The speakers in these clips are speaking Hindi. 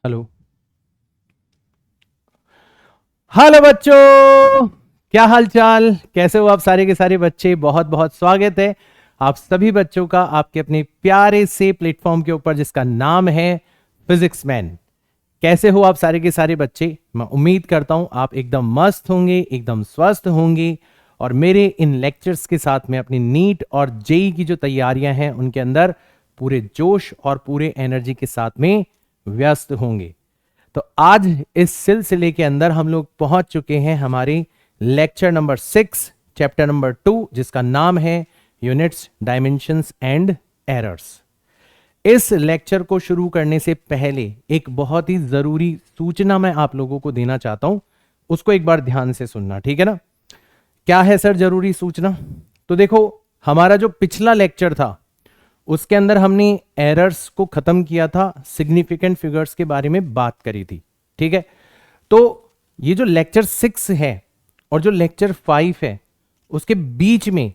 हेलो। हेलो बच्चों, क्या हाल चाल, कैसे हो आप सारे के सारे बच्चे। बहुत बहुत स्वागत है आप सभी बच्चों का आपके अपने प्यारे से प्लेटफॉर्म के ऊपर जिसका नाम है फिजिक्स मैन। कैसे हो आप सारे के सारे बच्चे। मैं उम्मीद करता हूं आप एकदम मस्त होंगे, एकदम स्वस्थ होंगे और मेरे इन लेक्चर्स के साथ में अपनी नीट और जेई की जो तैयारियां हैं उनके अंदर पूरे जोश और पूरे एनर्जी के साथ में व्यस्त होंगे। तो आज इस सिलसिले के अंदर हम लोग पहुंच चुके हैं हमारे लेक्चर नंबर 6 चैप्टर नंबर 2 जिसका नाम है यूनिट्स, डायमेंशंस एंड एरर्स। इस लेक्चर को शुरू करने से पहले एक बहुत ही जरूरी सूचना मैं आप लोगों को देना चाहता हूं, उसको एक बार ध्यान से सुनना, ठीक है ना। क्या है सर जरूरी सूचना। तो देखो, हमारा जो पिछला लेक्चर था उसके अंदर हमने एरर्स को खत्म किया था, सिग्निफिकेंट फिगर्स के बारे में बात करी थी, ठीक है। तो ये जो लेक्चर 6 है और जो लेक्चर 5 है उसके बीच में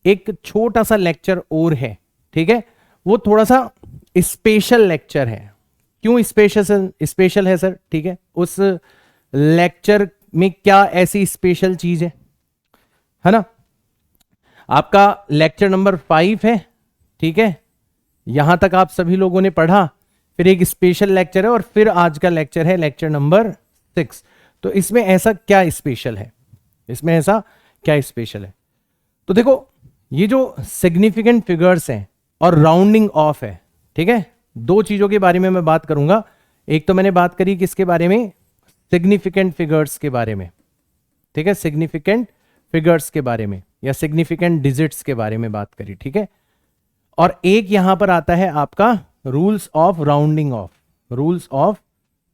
एक छोटा सा लेक्चर और है, ठीक है। वो थोड़ा सा स्पेशल लेक्चर है। क्यों स्पेशल स्पेशल है सर, ठीक है। उस लेक्चर में क्या ऐसी स्पेशल चीज है ना। आपका लेक्चर नंबर 5 है, ठीक है। यहां तक आप सभी लोगों ने पढ़ा, फिर एक स्पेशल लेक्चर है और फिर आज का लेक्चर है लेक्चर नंबर 6। तो इसमें ऐसा क्या स्पेशल है, इसमें ऐसा क्या स्पेशल है। तो देखो, ये जो सिग्निफिकेंट फिगर्स हैं और राउंडिंग ऑफ है, ठीक है, दो चीजों के बारे में मैं बात करूंगा। एक तो मैंने बात करी किसके बारे में, सिग्निफिकेंट फिगर्स के बारे में, ठीक है, सिग्निफिकेंट फिगर्स के बारे में या सिग्निफिकेंट डिजिट्स के बारे में बात करी, ठीक है। और एक यहां पर आता है आपका rules of rounding off, rules of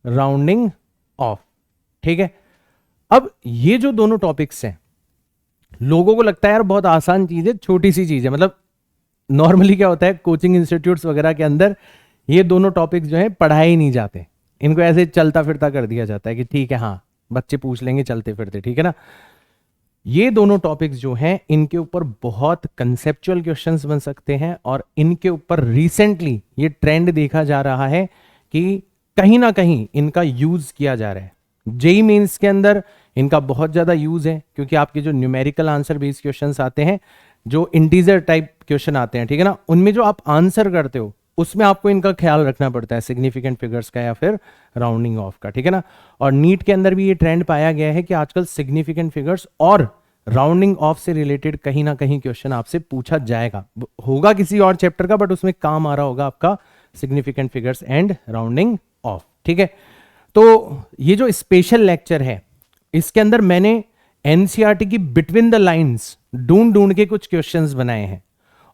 rounding off, ठीक है। अब ये जो दोनों टॉपिक्स हैं, लोगों को लगता है यार बहुत आसान चीज है, छोटी सी चीज है। मतलब नॉर्मली क्या होता है, कोचिंग इंस्टीट्यूट्स वगैरह के अंदर ये दोनों टॉपिक्स जो है पढ़ाए ही नहीं जाते, इनको ऐसे चलता फिरता कर दिया जाता है कि ठीक है, हाँ बच्चे पूछ लेंगे चलते फिरते, ठीक है ना। ये दोनों टॉपिक्स जो हैं इनके ऊपर बहुत कंसेप्चुअल क्वेश्चंस बन सकते हैं और इनके ऊपर रिसेंटली ये ट्रेंड देखा जा रहा है कि कहीं ना कहीं इनका यूज किया जा रहा है। जेई मेंस के अंदर इनका बहुत ज्यादा यूज है क्योंकि आपके जो न्यूमेरिकल आंसर बेस्ड क्वेश्चंस आते हैं, जो इंटीजर टाइप क्वेश्चन आते हैं, ठीक है ना, उनमें जो आप आंसर करते हो उसमें आपको इनका ख्याल रखना पड़ता है, सिग्निफिकेंट फिगर्स का या फिर राउंडिंग ऑफ का, ठीक है ना। और नीट के अंदर भी ये ट्रेंड पाया गया है कि आजकल सिग्निफिकेंट फिगर्स और राउंडिंग ऑफ से रिलेटेड कहीं ना कहीं क्वेश्चन आपसे पूछा जाएगा, होगा किसी और चैप्टर का बट उसमें काम आ रहा होगा आपका significant figures and rounding off, ठीक है। तो ये जो स्पेशल लेक्चर है इसके अंदर मैंने एनसीईआरटी की बिटवीन द लाइंस ढूंढ ढूंढ के कुछ क्वेश्चंस बनाए हैं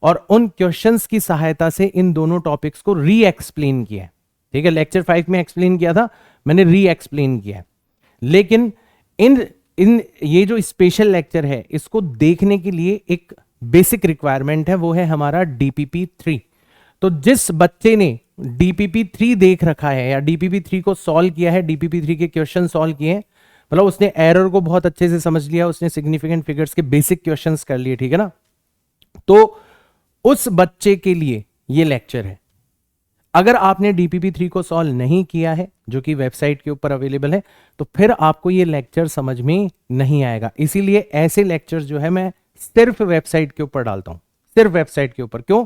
और उन क्वेश्चंस की सहायता से इन दोनों टॉपिक्स को री एक्सप्लेन किया है, ठीक है। लेक्चर 5 में एक्सप्लेन किया था, मैंने री एक्सप्लेन किया है। लेकिन इन इन ये जो स्पेशल लेक्चर है इसको देखने के लिए एक बेसिक रिक्वायरमेंट है, वो है हमारा डीपीपी 3। तो जिस बच्चे ने डीपीपी 3 देख रखा है या डीपीपी 3 को सॉल्व किया है, डीपीपी 3 के क्वेश्चन सॉल्व किए हैं, मतलब उसने एरर को बहुत अच्छे से समझ लिया, उसने सिग्निफिकेंट फिगर्स के बेसिक क्वेश्चंस कर लिए, ठीक है ना, तो उस बच्चे के लिए ये लेक्चर है। अगर आपने डीपीपी 3 को सॉल्व नहीं किया है, जो कि वेबसाइट के ऊपर अवेलेबल है, तो फिर आपको ये लेक्चर समझ में नहीं आएगा। इसीलिए ऐसे लेक्चर्स जो है मैं सिर्फ वेबसाइट के ऊपर डालता हूं, सिर्फ वेबसाइट के ऊपर। क्यों?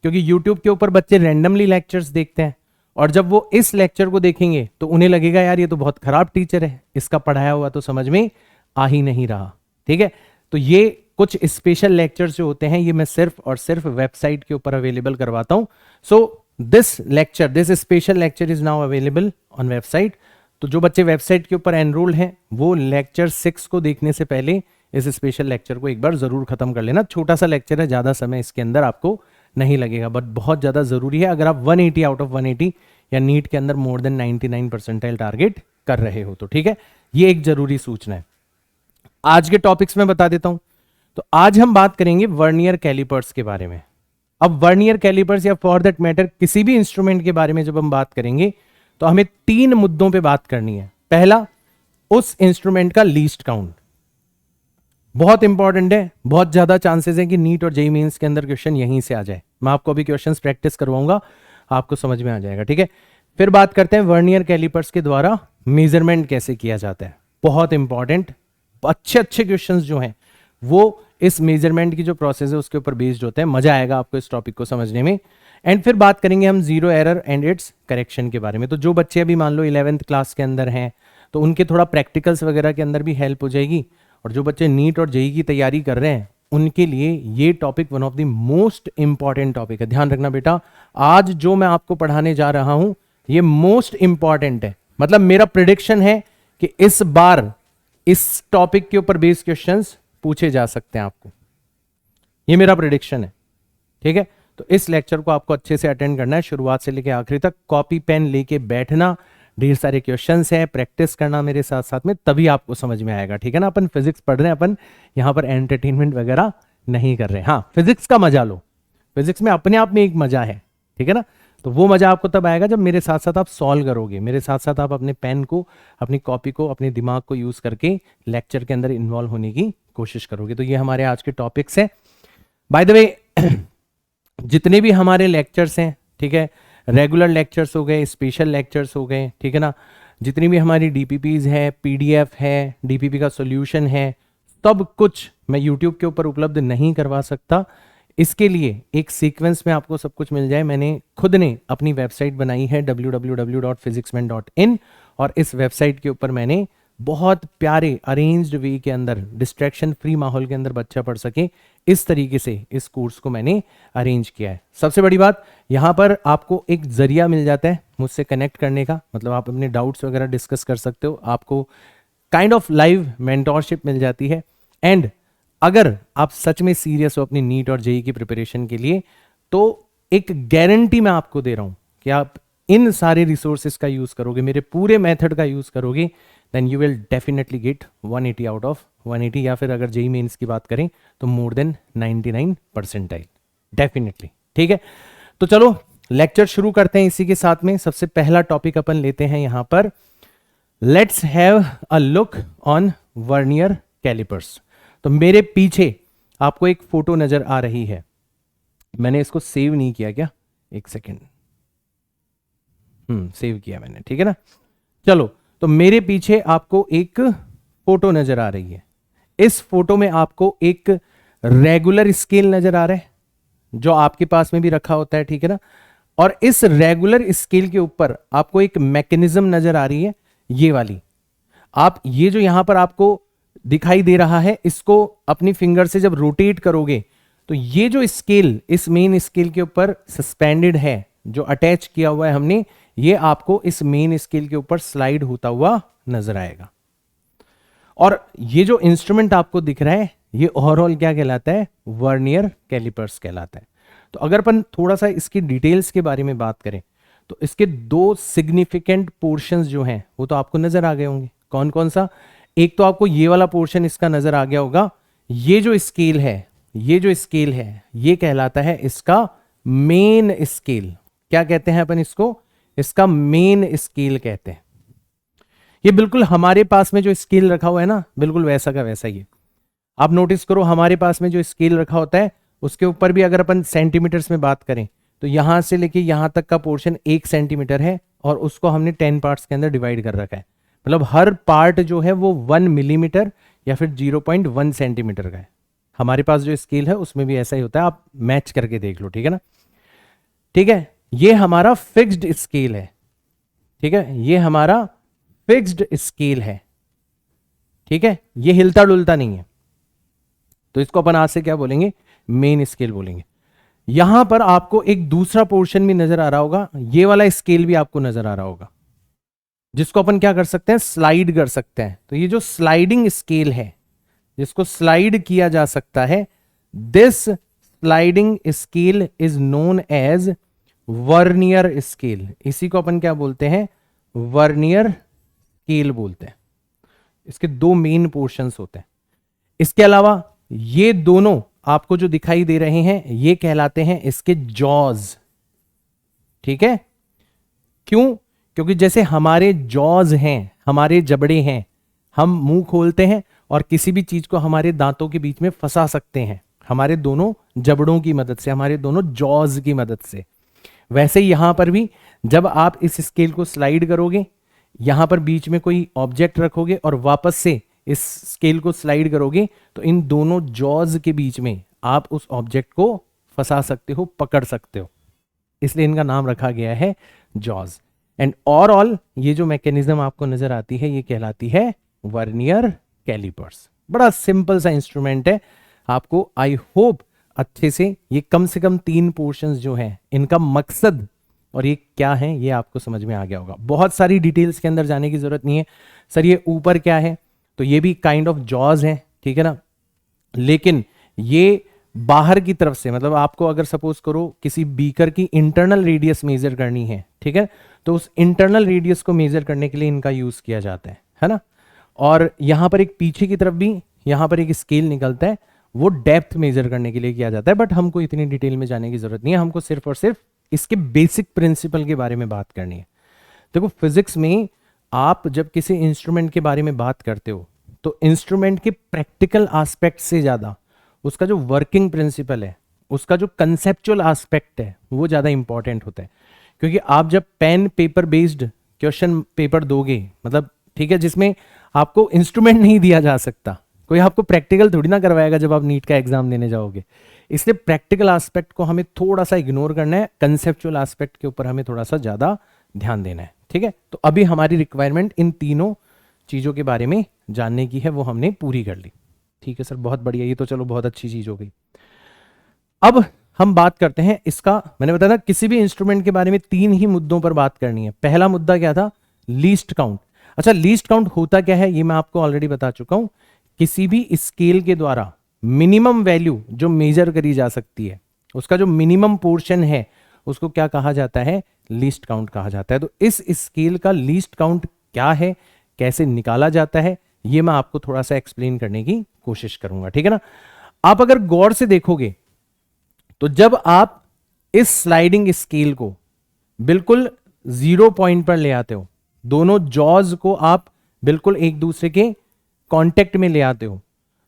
क्योंकि यूट्यूब के ऊपर बच्चे रैंडमली लेक्चर्स देखते हैं और जब वो इस लेक्चर को देखेंगे तो उन्हें लगेगा यार ये तो बहुत खराब टीचर है, इसका पढ़ाया हुआ तो समझ में आ ही नहीं रहा, ठीक है। तो ये कुछ स्पेशल लेक्चर्स जो होते हैं ये मैं सिर्फ और सिर्फ वेबसाइट के ऊपर अवेलेबल करवाता हूं। So this lecture, this special lecture is now available on website. तो जो बच्चे वेबसाइट के ऊपर एनरोल्ड हैं वो लेक्चर 6 को देखने से पहले इस स्पेशल लेक्चर को एक बार जरूर खत्म कर लेना। छोटा सा लेक्चर है, ज्यादा समय इसके अंदर आपको नहीं लगेगा, बट बहुत ज्यादा जरूरी है अगर आप 180 आउट ऑफ 180 या नीट के अंदर मोर देन 99 परसेंटाइल टारगेट कर रहे हो तो, ठीक है। ये एक जरूरी सूचना है। आज के टॉपिक्स में बता देता हूं। तो आज हम बात करेंगे वर्नियर कैलिपर्स के बारे में। अब वर्नियर कैलिपर्स या फॉर दैट मैटर किसी भी इंस्ट्रूमेंट के बारे में जब हम बात करेंगे तो हमें 3 मुद्दों पे बात करनी है। पहला, उस इंस्ट्रूमेंट का लीस्ट काउंट, बहुत इंपॉर्टेंट है, बहुत ज्यादा चांसेस है कि नीट और जेईई मेंस के अंदर क्वेश्चन यहीं से आ जाए। मैं आपको अभी क्वेश्चंस प्रैक्टिस करवाऊंगा, आपको समझ में आ जाएगा, ठीक है। फिर बात करते हैं वर्नियर कैलिपर्स के द्वारा मेजरमेंट कैसे किया जाता है, बहुत इंपॉर्टेंट। अच्छे अच्छे क्वेश्चंस जो हैं वो इस मेजरमेंट की जो प्रोसेस है उसके ऊपर बेस्ड होते हैं। मजा आएगा आपको इस टॉपिक को समझने में। एंड फिर बात करेंगे हम zero error and it's correction के बारे में। तो जो बच्चे अभी मान लो 11th क्लास के अंदर हैं तो उनके थोड़ा प्रैक्टिकल्स वगैरह के अंदर भी हेल्प हो जाएगी, और जो बच्चे नीट और जेईई की तैयारी कर रहे हैं उनके लिए ये topic one of the most important topic है। ध्यान रखना बेटा, आज जो मैं आपको पढ़ाने जा रहा हूं ये मोस्ट इंपॉर्टेंट है। मतलब मेरा प्रिडिक्शन है कि इस बार इस टॉपिक के ऊपर बेस्ड क्वेश्चंस पूछे जा सकते हैं आपको, ये मेरा प्रिडिक्शन है। ठीक है, तो इस लेक्चर को आपको अच्छे से अटेंड करना है, शुरुआत से लेकर आखिरी तक। कॉपी पेन लेके बैठना, ढेर सारे क्वेश्चंस है, प्रैक्टिस करना मेरे साथ साथ में, तभी आपको समझ में आएगा। ठीक है ना, अपन फिजिक्स पढ़ रहे हैं, अपन यहाँ पर एंटरटेनमेंट वगैरह नहीं कर रहे हैं। हाँ, फिजिक्स का मजा लो, फिजिक्स में अपने आप में एक मजा है। ठीक है ना, तो वो मजा आपको तब आएगा जब मेरे साथ साथ आप सॉल्व करोगे, मेरे साथ साथ आप अपने पेन को, अपनी कॉपी को, अपने दिमाग को यूज करके लेक्चर के अंदर इन्वॉल्व होने की कोशिश करोगे। तो ये हमारे आज के टॉपिक्स हैं। बाय द वे जितने भी हमारे लेक्चर्स हैं, ठीक है, रेगुलर लेक्चर्स हो गए, स्पेशल लेक्चर्स हो गए, ठीक है ना, जितनी भी हमारी डीपीपीज है, पीडीएफ है, डीपीपी का सॉल्यूशन है, सब कुछ मैं यूट्यूब के ऊपर उपलब्ध नहीं करवा सकता। इसके लिए एक सीक्वेंस में आपको सब कुछ मिल जाए, मैंने खुद ने अपनी वेबसाइट बनाई है www.physicsman.in, और इस वेबसाइट के ऊपर मैंने बहुत प्यारे अरेंज्ड वे के अंदर, डिस्ट्रैक्शन फ्री माहौल के अंदर बच्चा पढ़ सके, इस तरीके से इस कोर्स को मैंने अरेंज किया है। सबसे बड़ी बात, यहाँ पर आपको एक जरिया मिल जाता है मुझसे कनेक्ट करने का, मतलब आप अपने डाउट्स वगैरह डिस्कस कर सकते हो, आपको काइंड ऑफ लाइव मेंटोरशिप मिल जाती है। एंड अगर आप सच में सीरियस हो अपनी नीट और जेईई की प्रिपरेशन के लिए, तो एक गारंटी मैं आपको दे रहा हूं कि आप इन सारे रिसोर्सेस का यूज करोगे, मेरे पूरे मेथड का यूज करोगे, then you will definitely get 180 out of 180, या फिर अगर जेईई मेंस की बात करें तो मोर देन 99 परसेंटाइल डेफिनेटली। ठीक है, तो चलो लेक्चर शुरू करते हैं। इसी के साथ में सबसे पहला टॉपिक अपन लेते हैं यहां पर, let's have a look on vernier callipers. तो मेरे पीछे आपको एक फोटो नजर आ रही है, मैंने इसको सेव नहीं किया क्या, एक सेकेंड, सेव किया मैंने, ठीक है ना। चलो, तो मेरे पीछे आपको एक फोटो नजर आ रही है, इस फोटो में आपको एक रेगुलर स्केल नजर आ रहा है जो आपके पास में भी रखा होता है, ठीक है ना, और इस रेगुलर स्केल के ऊपर आपको एक मैकेनिज्म नजर आ रही है, ये वाली। आप ये जो यहां पर आपको दिखाई दे रहा है, इसको अपनी फिंगर से जब रोटेट करोगे तो ये जो स्केल इस मेन स्केल के ऊपर सस्पेंडेड है, जो अटैच किया हुआ है हमने, ये आपको इस मेन स्केल के ऊपर स्लाइड होता हुआ नजर आएगा। और ये जो इंस्ट्रूमेंट आपको दिख रहा है ये ओवरऑल क्या कहलाता है, वर्नियर कैलिपर्स कहलाता है। तो अगर अपन थोड़ा सा इसकी डिटेल्स के बारे में बात करें तो इसके दो सिग्निफिकेंट पोर्शंस जो हैं वो तो आपको नजर आ गए होंगे। कौन कौन सा, एक तो आपको ये वाला पोर्शन इसका नजर आ गया होगा, ये जो स्केल है, ये जो स्केल है ये कहलाता है इसका मेन स्केल। क्या कहते हैं अपन इसको, इसका मेन स्केल कहते हैं। ये बिल्कुल हमारे पास में जो स्केल रखा हुआ है ना, बिल्कुल वैसा का वैसा ही है। आप नोटिस करो, हमारे पास में जो स्केल रखा होता है उसके ऊपर भी अगर अपन सेंटीमीटर्स में बात करें तो यहां से लेके यहां तक का पोर्शन 1 सेंटीमीटर है, और उसको हमने 10 पार्ट्स के अंदर डिवाइड कर रखा है। मतलब हर पार्ट जो है वो 1 मिलीमीटर या फिर 0.1 सेंटीमीटर का है। हमारे पास जो स्केल है उसमें भी ऐसा ही होता है, आप मैच करके देख लो, ठीक है ना। ठीक है, ये हमारा फिक्स्ड स्केल है, ठीक है, ये हमारा फिक्स्ड स्केल है, ठीक है, ये हिलता डुलता नहीं है। तो इसको अपन आज से क्या बोलेंगे, मेन स्केल बोलेंगे। यहां पर आपको एक दूसरा पोर्शन भी नजर आ रहा होगा, ये वाला स्केल भी आपको नजर आ रहा होगा, जिसको अपन क्या कर सकते हैं, स्लाइड कर सकते हैं। तो ये जो स्लाइडिंग स्केल है, जिसको स्लाइड किया जा सकता है, this sliding scale is known as vernier scale. इसी को अपन क्या बोलते हैं, वर्नियर स्केल बोलते हैं। इसके दो मेन पोर्शंस होते हैं। इसके अलावा ये दोनों आपको जो दिखाई दे रहे हैं ये कहलाते हैं इसके जॉज, ठीक है। क्यों, क्योंकि जैसे हमारे जॉज हैं, हमारे जबड़े हैं, हम मुंह खोलते हैं और किसी भी चीज को हमारे दांतों के बीच में फंसा सकते हैं हमारे दोनों जबड़ों की मदद से, हमारे दोनों जॉज की मदद से। वैसे ही यहां पर भी जब आप इस स्केल को स्लाइड करोगे, यहां पर बीच में कोई ऑब्जेक्ट रखोगे और वापस से इस स्केल को स्लाइड करोगे, तो इन दोनों जॉज के बीच में आप उस ऑब्जेक्ट को फंसा सकते हो, पकड़ सकते हो, इसलिए इनका नाम रखा गया है जॉज। एंड ओवरऑल ये जो मैकेनिज्म आपको नजर आती है, ये कहलाती है वर्नियर कैलिपर्स। बड़ा सिंपल सा इंस्ट्रूमेंट है, आपको आई होप अच्छे से कम 3 पोर्शंस जो हैं, इनका मकसद और ये क्या है, ये आपको समझ में आ गया होगा। बहुत सारी डिटेल्स के अंदर जाने की जरूरत नहीं है। सर ये ऊपर क्या है, तो ये भी काइंड ऑफ जॉज है, ठीक है ना, लेकिन ये बाहर की तरफ से, मतलब आपको अगर सपोज करो किसी बीकर की इंटरनल रेडियस मेजर करनी है, ठीक है, तो उस इंटरनल रेडियस को मेजर करने के लिए इनका यूज किया जाता है ना। और यहां पर एक पीछे की तरफ भी यहां पर एक स्केल निकलता है, वो डेप्थ मेजर करने के लिए किया जाता है, बट हमको इतनी डिटेल में जाने की जरूरत नहीं है, हमको सिर्फ और सिर्फ इसके बेसिक प्रिंसिपल के बारे में बात करनी है। देखो फिजिक्स में आप जब किसी इंस्ट्रूमेंट के बारे में बात करते हो, तो इंस्ट्रूमेंट के प्रैक्टिकल एस्पेक्ट से ज्यादा उसका जो वर्किंग प्रिंसिपल है, उसका जो कंसेप्चुअल एस्पेक्ट है, वो ज्यादा इंपॉर्टेंट होता है। क्योंकि आप जब pen paper based question paper दोगे, मतलब ठीक है, जिसमें आपको इंस्ट्रूमेंट नहीं दिया जा सकता, कोई आपको प्रैक्टिकल थोड़ी ना करवाएगा जब आप नीट का एग्जाम देने जाओगे, इसलिए प्रैक्टिकल एस्पेक्ट को हमें थोड़ा सा इग्नोर करना है, कंसेप्चुअल एस्पेक्ट के ऊपर हमें थोड़ा सा ज्यादा ध्यान देना है, ठीक है। तो अभी हमारी रिक्वायरमेंट इन तीनों चीजों के बारे में जानने की है, वो हमने पूरी कर ली, ठीक है सर, बहुत बढ़िया, ये तो चलो बहुत अच्छी चीज हो गई। अब हम बात करते हैं इसका, मैंने बताया था किसी भी इंस्ट्रूमेंट के बारे में 3 ही मुद्दों पर बात करनी है। पहला मुद्दा क्या था, लीस्ट काउंट। अच्छा, लीस्ट काउंट होता क्या है, ये मैं आपको ऑलरेडी बता चुका हूं। किसी भी स्केल के द्वारा मिनिमम वैल्यू जो मेजर करी जा सकती है, उसका जो मिनिमम पोर्शन है, उसको क्या कहा जाता है, लीस्ट काउंट कहा जाता है। तो इस स्केल का लीस्ट काउंट क्या है, कैसे निकाला जाता है, ये मैं आपको थोड़ा सा एक्सप्लेन करने की कोशिश करूंगा, ठीक है ना। आप अगर गौर से देखोगे तो जब आप इस स्लाइडिंग स्केल को बिल्कुल 0 पॉइंट पर ले आते हो, दोनों जॉज को आप बिल्कुल एक दूसरे के कांटेक्ट में ले आते हो,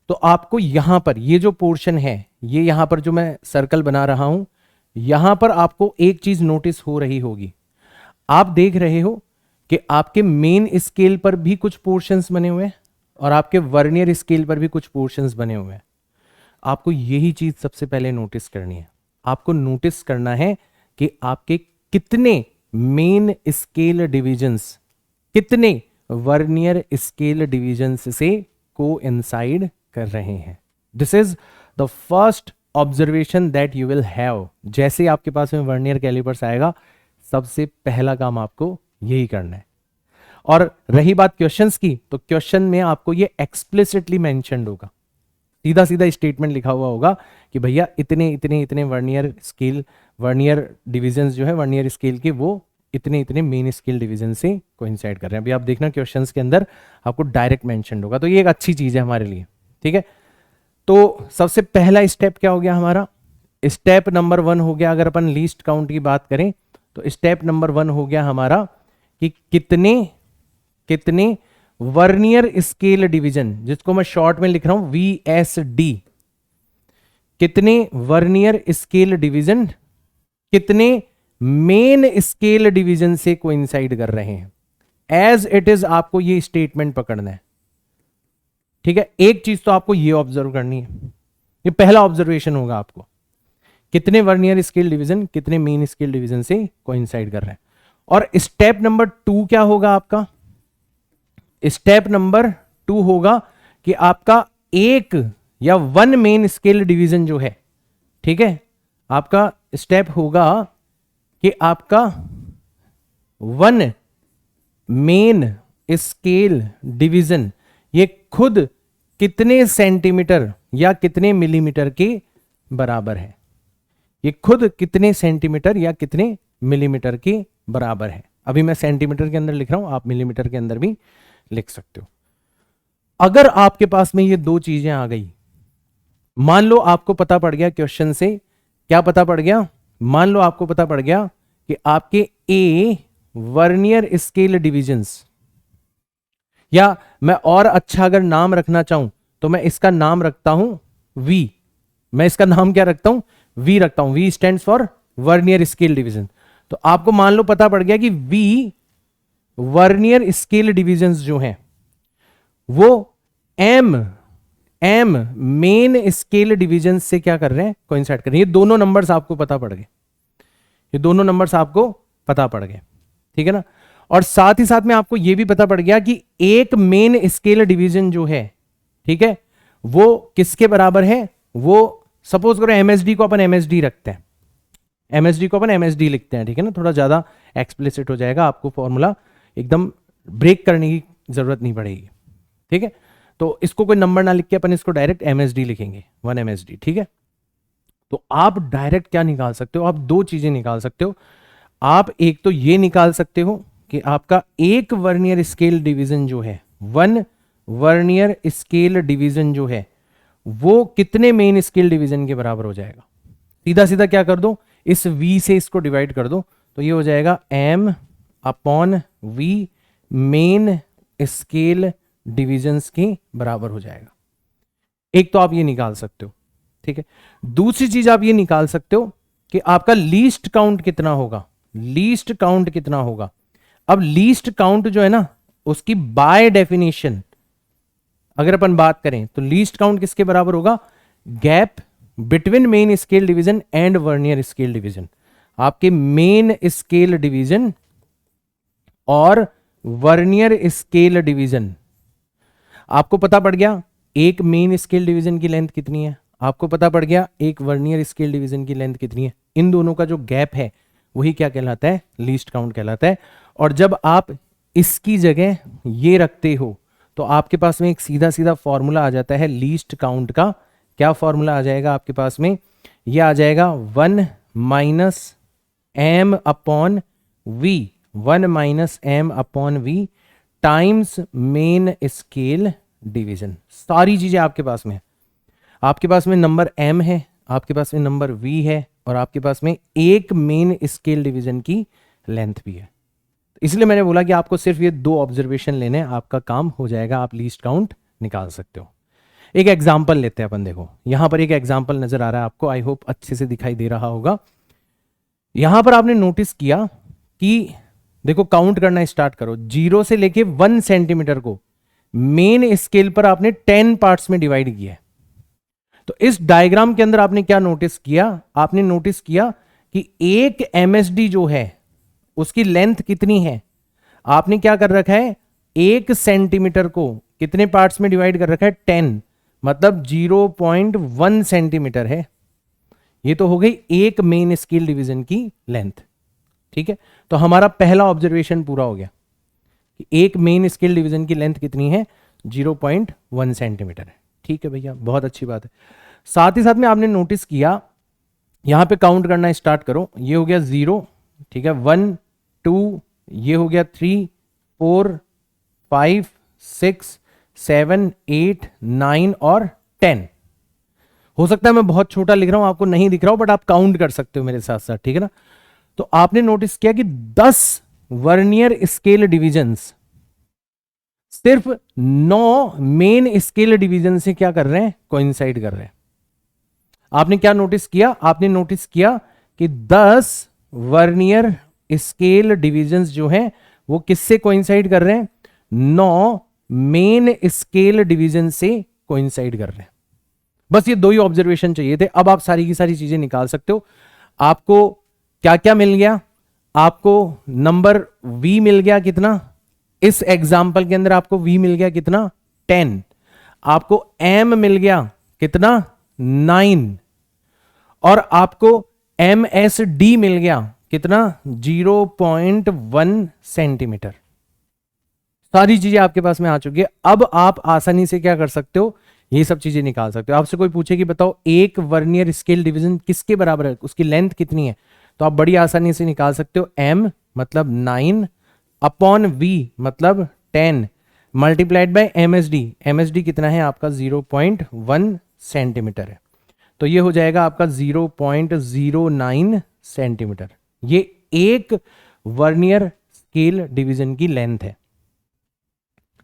तो आपको यहां पर ये जो पोर्शन है, ये यहां पर जो मैं सर्कल बना रहा हूं, यहां पर आपको एक चीज नोटिस हो रही होगी। आप देख रहे हो कि आपके मेन स्केल पर भी कुछ पोर्शंस बने हुए हैं और आपके वर्नियर स्केल पर भी कुछ पोर्शंस बने हुए हैं। आपको यही चीज सबसे पहले नोटिस करनी है। आपको नोटिस करना है कि आपके कितने मेन स्केल डिविजन्स कितने वर्नियर स्केल डिविजन्स से कोइंसाइड कर रहे हैं। This is the first observation that you will have. जैसे ही आपके पास में वर्नियर कैलिपर्स आएगा, सबसे पहला काम आपको यही करना है। और रही बात क्वेश्चंस की, तो क्वेश्चन में आपको ये एक्सप्लिसिटली मेंशन्ड होगा, सीधा सीधा स्टेटमेंट लिखा हुआ होगा कि भैया इतने इतने इतने वर्नियर स्केल, वर्नियर डिविजन्स जो है वर्नियर स्केल के, वो इतने इतने मेन स्केल डिवीजन से कोइंसाइड कर रहे हैं। अभी आप देखना क्वेश्चंस के अंदर आपको डायरेक्ट मेंशन होगा, तो ये एक अच्छी चीज है हमारे लिए, ठीक है। तो सबसे पहला स्टेप क्या हो गया हमारा, स्टेप नंबर 1 हो गया। अगर अपन लीस्ट काउंट की बात करें तो स्टेप नंबर 1 हो गया हमारा कि कितने कितने वर्नियर स्केल डिवीजन, जिसको मैं शॉर्ट में लिख रहा हूं VSD, कितने वर्नियर स्केल डिवीजन कितने मेन स्केल डिवीजन से कोइंसाइड कर रहे हैं। एज इट इज आपको ये स्टेटमेंट पकड़ना है, ठीक है। एक चीज तो आपको ये ऑब्जर्व करनी है, ये पहला ऑब्जर्वेशन होगा आपको, कितने वर्नियर स्केल डिवीजन कितने मेन स्केल डिवीजन से कोइंसाइड कर रहे हैं। और स्टेप नंबर 2 क्या होगा आपका, स्टेप नंबर 2 होगा कि आपका एक या 1 मेन स्केल डिवीजन जो है, ठीक है, आपका स्टेप होगा कि आपका 1 मेन स्केल डिवीजन ये खुद कितने सेंटीमीटर या कितने मिलीमीटर के बराबर है, ये खुद कितने सेंटीमीटर या कितने मिलीमीटर के बराबर है। अभी मैं सेंटीमीटर के अंदर लिख रहा हूं, आप मिलीमीटर के अंदर भी लिख सकते हो। अगर आपके पास में ये 2 चीजें आ गई, मान लो आपको पता पड़ गया क्वेश्चन से, क्या पता पड़ गया, मान लो आपको पता पड़ गया कि आपके ए वर्नियर स्केल डिविजन्स, या मैं और अच्छा अगर नाम रखना चाहूं तो मैं इसका नाम रखता हूं V। मैं इसका नाम क्या रखता हूं, V रखता हूं। V stands for vernier scale division. तो आपको मान लो पता पड़ गया कि V वर्नियर स्केल डिविजन्स जो हैं वो M मेन स्केल डिविजन से क्या कर रहे हैं, कोइंसाइड कर रहे हैं। ये दोनों नंबर्स आपको पता पड़ गए, ये दोनों नंबर्स आपको पता पड़ गए, ठीक है ना। और साथ ही साथ में आपको यह भी पता पड़ गया कि एक मेन स्केल डिवीजन जो है, ठीक है, वो किसके बराबर है। वो सपोज करो एमएसडी को अपन एमएसडी रखते हैं, एमएसडी को अपन एमएसडी लिखते हैं, ठीक है ना, थोड़ा ज्यादा एक्सप्लिसिट हो जाएगा, आपको फॉर्मूला एकदम ब्रेक करने की जरूरत नहीं पड़ेगी, ठीक है। तो इसको कोई नंबर ना लिख के अपन इसको डायरेक्ट एमएसडी लिखेंगे, 1 एमएसडी, ठीक है। तो आप डायरेक्ट क्या निकाल सकते हो, आप दो चीजें निकाल सकते हो। आप एक तो ये निकाल सकते हो कि आपका एक वर्नियर स्केल डिवीजन जो है, 1 वर्नियर स्केल डिवीजन जो है वो कितने मेन स्केल डिवीजन के बराबर हो जाएगा। सीधा सीधा क्या कर दो, इस V से इसको डिवाइड कर दो, तो ये हो जाएगा M upon V main scale divisions के बराबर हो जाएगा। एक तो आप ये निकाल सकते हो, ठीक है। दूसरी चीज आप ये निकाल सकते हो कि आपका लीस्ट काउंट कितना होगा, लीस्ट काउंट कितना होगा। अब लीस्ट काउंट जो है ना, उसकी बाय डेफिनेशन अगर अपन बात करें तो लीस्ट काउंट किसके बराबर होगा, gap between main scale division and vernier scale division. आपके मेन स्केल डिवीजन और वर्नियर स्केल डिवीजन, आपको पता पड़ गया एक मेन स्केल डिवीजन की लेंथ कितनी है, आपको पता पड़ गया एक वर्नियर स्केल डिवीजन की लेंथ कितनी है। इन दोनों का जो गैप है वही क्या कहलाता है, लीस्ट काउंट कहलाता है। और जब आप इसकी जगह ये रखते हो तो आपके पास में एक सीधा सीधा फॉर्मूला आ जाता है लीस्ट काउंट का। क्या फॉर्मूला आ जाएगा आपके पास में, ये आ जाएगा 1 minus m upon v, 1 minus m upon v times main scale division. सारी चीजें आपके पास में है, आपके पास में नंबर m है, आपके पास में नंबर v है, और आपके पास में एक मेन स्केल डिवीजन की लेंथ भी है। इसलिए मैंने बोला कि आपको सिर्फ ये दो ऑब्जर्वेशन लेने हैं, आपका काम हो जाएगा, आप लीस्ट काउंट निकाल सकते हो। एक एग्जाम्पल लेते हैं अपन। देखो यहां पर एक एग्जाम्पल नजर आ रहा है आपको, आई होप अच्छे से दिखाई दे रहा होगा। यहां पर आपने नोटिस किया कि देखो काउंट करना स्टार्ट करो, 0 से लेके 1 सेंटीमीटर को मेन स्केल पर आपने 10 पार्ट्स में डिवाइड किया है। तो इस डायग्राम के अंदर आपने क्या नोटिस किया, आपने नोटिस किया कि एक एमएसडी जो है उसकी लेंथ कितनी है, आपने क्या कर रखा है, 1 सेंटीमीटर को कितने पार्ट्स में डिवाइड कर रखा है, 10, मतलब 0.1 सेंटीमीटर है। ये तो हो गई एक मेन स्केल डिवीजन की लेंथ, ठीक है। तो हमारा पहला ऑब्जर्वेशन पूरा हो गया कि एक मेन स्केल डिवीजन की लेंथ कितनी है, 0.1 सेंटीमीटर है, ठीक है भैया, बहुत अच्छी बात है। साथ ही साथ में आपने नोटिस किया, यहां पे काउंट करना स्टार्ट करो, ये हो गया 0, ठीक है, 1 2, ये हो गया 3 4 5 6 7 8 9 और 10। हो सकता है मैं बहुत छोटा लिख रहा हूं, आपको नहीं दिख रहा हो, बट आप काउंट कर सकते हो मेरे साथ साथ, ठीक है ना। तो आपने नोटिस किया कि 10 वर्नियर स्केल डिविजन्स सिर्फ 9 मेन स्केल डिवीजन से क्या कर रहे हैं, कोइंसाइड कर रहे हैं। आपने क्या नोटिस किया, आपने नोटिस किया कि 10 वर्नियर स्केल डिवीजन्स जो हैं वो किससे कोइंसाइड कर रहे हैं, 9 मेन स्केल डिवीजन से कोइंसाइड कर रहे हैं। बस ये दो ही ऑब्जर्वेशन चाहिए थे। अब आप सारी की सारी चीजें निकाल सकते हो। आपको क्या क्या मिल गया, आपको नंबर v मिल गया कितना, इस एग्जाम्पल के अंदर आपको v मिल गया कितना, 10, आपको m मिल गया कितना, 9, और आपको MSD मिल गया कितना, 0.1 सेंटीमीटर। सारी चीजें आपके पास में आ चुकी है। अब आप आसानी से क्या कर सकते हो, ये सब चीजें निकाल सकते हो। आपसे कोई पूछे कि बताओ एक वर्नियर स्केल डिवीजन किसके बराबर है, उसकी लेंथ कितनी है, तो आप बड़ी आसानी से निकाल सकते हो। m मतलब 9 अपॉन v मतलब 10 मल्टीप्लाइड बाय MSD, MSD कितना है आपका, 0.1 सेंटीमीटर है। तो ये हो जाएगा आपका 0.09 सेंटीमीटर। ये एक वर्नियर स्केल डिवीजन की लेंथ है,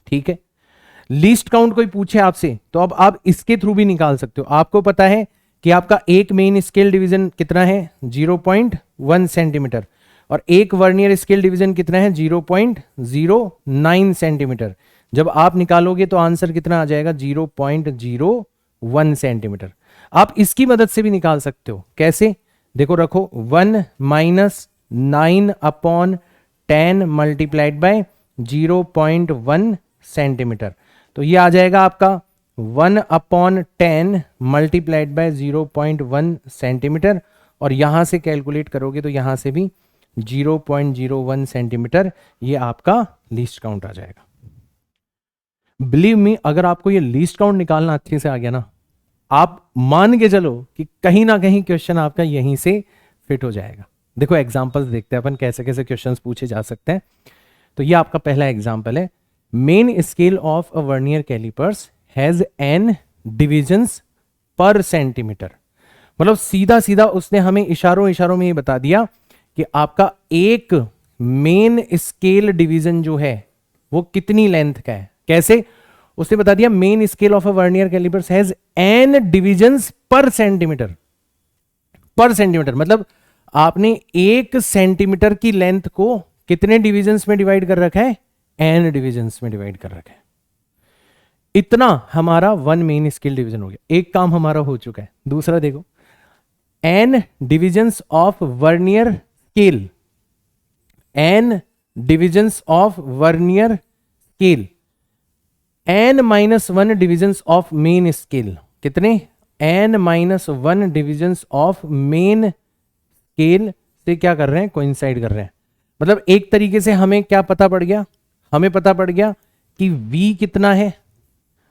ठीक है। लीस्ट काउंट कोई पूछे आपसे तो अब आप इसके थ्रू भी निकाल सकते हो। आपको पता है कि आपका एक मेन स्केल डिवीजन कितना है, 0.1 सेंटीमीटर, और एक वर्नियर स्केल डिवीजन कितना है 0.09 सेंटीमीटर। जब आप निकालोगे तो आंसर कितना आ जाएगा 0.01 सेंटीमीटर। आप इसकी मदद से भी निकाल सकते हो। कैसे? देखो रखो 1 माइनस 9/10 मल्टीप्लाइड बाय 0.1 सेंटीमीटर। तो ये आ जाएगा आपका 1/10 मल्टीप्लाइड बाय 0.1 सेंटीमीटर, और यहां से कैलकुलेट करोगे तो यहां से भी 0.01 सेंटीमीटर ये आपका लीस्ट काउंट आ जाएगा। बिलीव मी, अगर आपको ये लीस्ट काउंट निकालना अच्छे से आ गया ना, आप मान के चलो कि कहीं ना कहीं क्वेश्चन आपका यहीं से फिट हो जाएगा। देखो एग्जांपल्स देखते हैं अपन कैसे कैसे क्वेश्चंस पूछे जा सकते हैं। तो ये आपका पहला एग्जांपल है, main scale of a vernier callipers has n divisions per centimetre. मतलब सीधा सीधा उसने हमें इशारों इशारों में ये बता दिया कि आपका एक मेन स्केल डिवीजन जो है वो कितनी लेंथ का है। कैसे? उसने बता दिया main scale of a vernier callipers has n divisions per centimetre. Per centimetre मतलब आपने 1 सेंटीमीटर की लेंथ को कितने डिविजन्स में डिवाइड कर रखा है? n डिविजन्स में डिवाइड कर रखा है। इतना हमारा वन मेन स्केल डिवीजन हो गया। एक काम हमारा हो चुका है। दूसरा देखो, n divisions of vernier scale, n divisions of vernier scale, n-1 divisions of main scale. कितने? n-1 divisions of main scale से क्या कर रहे हैं? कोइंसाइड कर रहे हैं। मतलब एक तरीके से हमें क्या पता पड़ गया? हमें पता पड़ गया कि v कितना है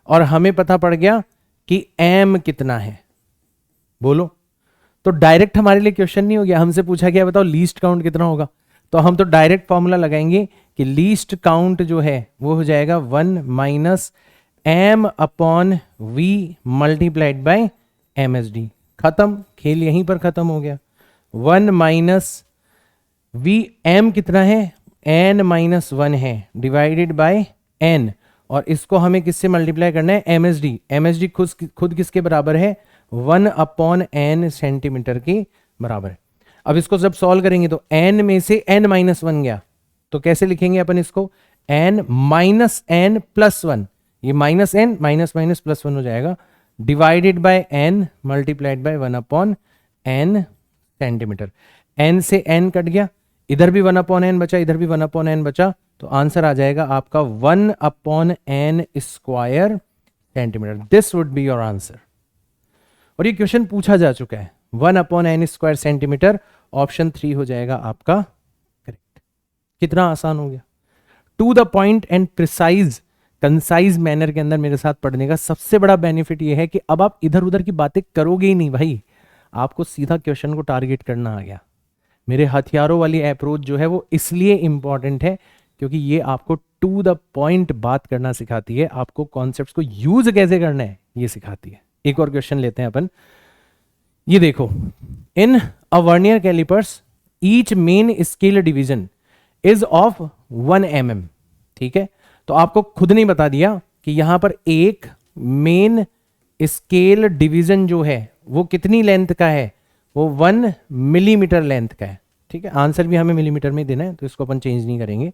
और हमें पता पड़ गया कि m कितना है। बोलो, तो डायरेक्ट हमारे लिए क्वेश्चन नहीं हो गया। हमसे पूछा गया बताओ लीस्ट काउंट कितना होगा, तो हम तो डायरेक्ट फॉर्मूला लगाएंगे कि लीस्ट काउंट जो है वो हो जाएगा 1 minus m upon v multiplied by msd। खत्म, खेल यहीं पर खत्म हो गया। 1 माइनस v, m कितना है? n-1 है डिवाइडेड बाय n, और इसको हमें किससे मल्टीप्लाई करना है? msd। msd खुद किसके बराबर है? 1/n सेंटीमीटर के बराबर है। अब इसको जब सॉल्व करेंगे तो n में से n-1 गया, तो कैसे लिखेंगे अपन इसको? n-n+1, ये -n माइनस माइनस +1 हो जाएगा, divided by n multiplied by 1/n centimetre. n से n कट गया, इधर भी 1/n बचा, इधर भी 1/n बचा, तो आंसर आ जाएगा आपका 1/n square centimetre. This would be your answer. और ये क्वेश्चन पूछा जा चुका है। 1/n स्क्वायर सेंटीमीटर, ऑप्शन 3 हो जाएगा आपका करेक्ट। कितना आसान हो गया। To the point and precise concise manner के अंदर मेरे साथ पढ़ने का सबसे बड़ा बेनिफिट ये है कि अब आप इधर उधर की बातें करोगे ही नहीं भाई, आपको सीधा क्वेश्चन को टारगेट करना आ गया। मेरे हथियारों वाली अप्रोच जो है वो इसलिए इंपॉर्टेंट है क्योंकि ये आपको टू द पॉइंट बात करना सिखाती है, आपको कॉन्सेप्ट्स को यूज कैसे करना है ये सिखाती है। एक और क्वेश्चन लेते हैं अपन। ये देखो, in uh vernier calipers each main scale division is of 1 mm। ठीक है, तो आपको खुद नहीं बता दिया कि यहां पर एक मेन स्केल डिवीजन जो है वो कितनी लेंथ का है? वो 1 मिलीमीटर लेंथ का है। ठीक है, आंसर भी हमें मिलीमीटर में देना है, तो इसको अपन चेंज नहीं करेंगे।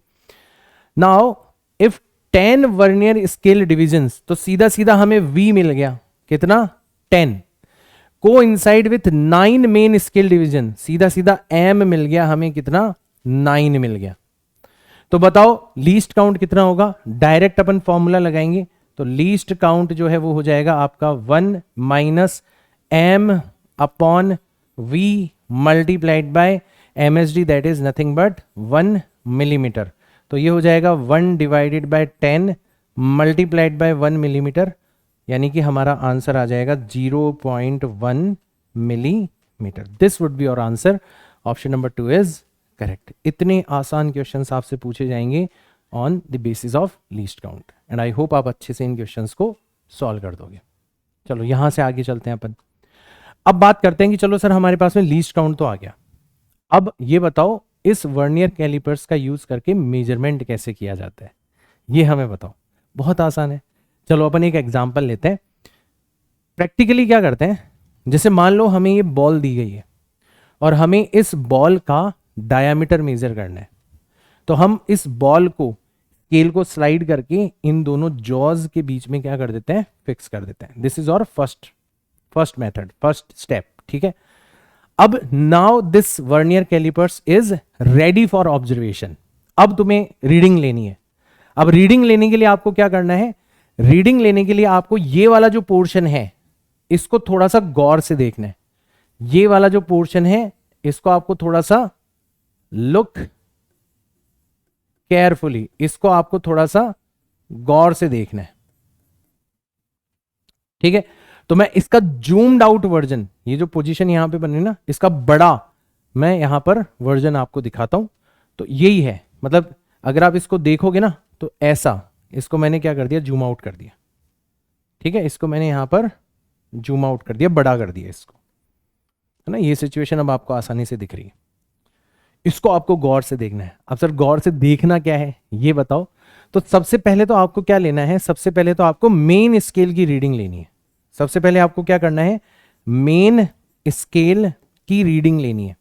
Now if 10 vernier scale divisions, तो सीधा सीधा हमें v मिल गया, कितना? 10। को inside with 9 main scale division, सीधा सीधा m मिल गया हमें, कितना? 9 मिल गया। तो बताओ लीस्ट काउंट कितना होगा? डायरेक्ट अपन फॉर्मूला लगाएंगे, तो लीस्ट काउंट जो है वो हो जाएगा आपका 1 minus m upon v multiplied by msd, that is nothing but 1 millimetre. तो ये हो जाएगा 1 divided by 10 multiplied by 1 millimetre, यानी कि हमारा आंसर आ जाएगा 0.1 millimetre. This would be your answer. Option number 2 is correct. इतने आसान क्वेश्चंस आपसे पूछे जाएंगे on the basis of least count, and I hope आप अच्छे से इन क्वेश्चंस को सॉल्व कर दोगे। चलो यहां से आगे चलते हैं अपन। अब बात करते हैं कि चलो सर हमारे पास में लीस्ट काउंट तो आ गया, अब ये बताओ इस वर्नियर कैलिपर्स का यूज करके मेजरमेंट कैसे किया जाता है, ये हमें बताओ। बहुत आसान है। चलो अपन एक एग्जांपल लेते हैं। प्रैक्टिकली क्या करते हैं, जैसे मान लो हमें ये बॉल दी गई है और हमें इस बॉल का डायामीटर मेजर करना है। तो हम इस बॉल को, स्केल को स्लाइड करके इन दोनों जॉज के बीच में क्या कर देते हैं, फिक्स कर देते हैं। This is our first method, first step, ठीक है। अब now this vernier callipers is ready for observation. अब तुम्हें रीडिंग लेनी है। अब रीडिंग लेने के लिए आपको क्या करना है, रीडिंग लेने के लिए आपको ये वाला जो पोर्शन है इसको थोड़ा सा गौर से देखना है। ये वाला जो पोर्शन है इसको आपको थोड़ा सा लुक केयरफुली, इसको आपको थोड़ा सा गौर से देखना है, ठीक है। तो मैं इसका जूम्ड आउट वर्जन, ये जो पोजीशन यहां पे बनी ना, इसका बड़ा मैं यहां पर वर्जन आपको दिखाता हूं। तो यही है, मतलब अगर आप इसको देखोगे ना तो ऐसा, इसको मैंने क्या कर दिया, जूम आउट कर दिया, ठीक है। इसको मैंने यहां पर जूम आउट कर दिया, बड़ा कर दिया इसको, है ना। ये सिचुएशन अब आपको आसानी से दिख रही है। इसको आपको गौर से देखना है। अब सर गौर से देखना क्या है ये बताओ। तो सबसे पहले तो आपको क्या लेना है, सबसे पहले तो आपको मेन स्केल की रीडिंग लेनी है। सबसे पहले आपको क्या करना है, मेन स्केल की रीडिंग लेनी है।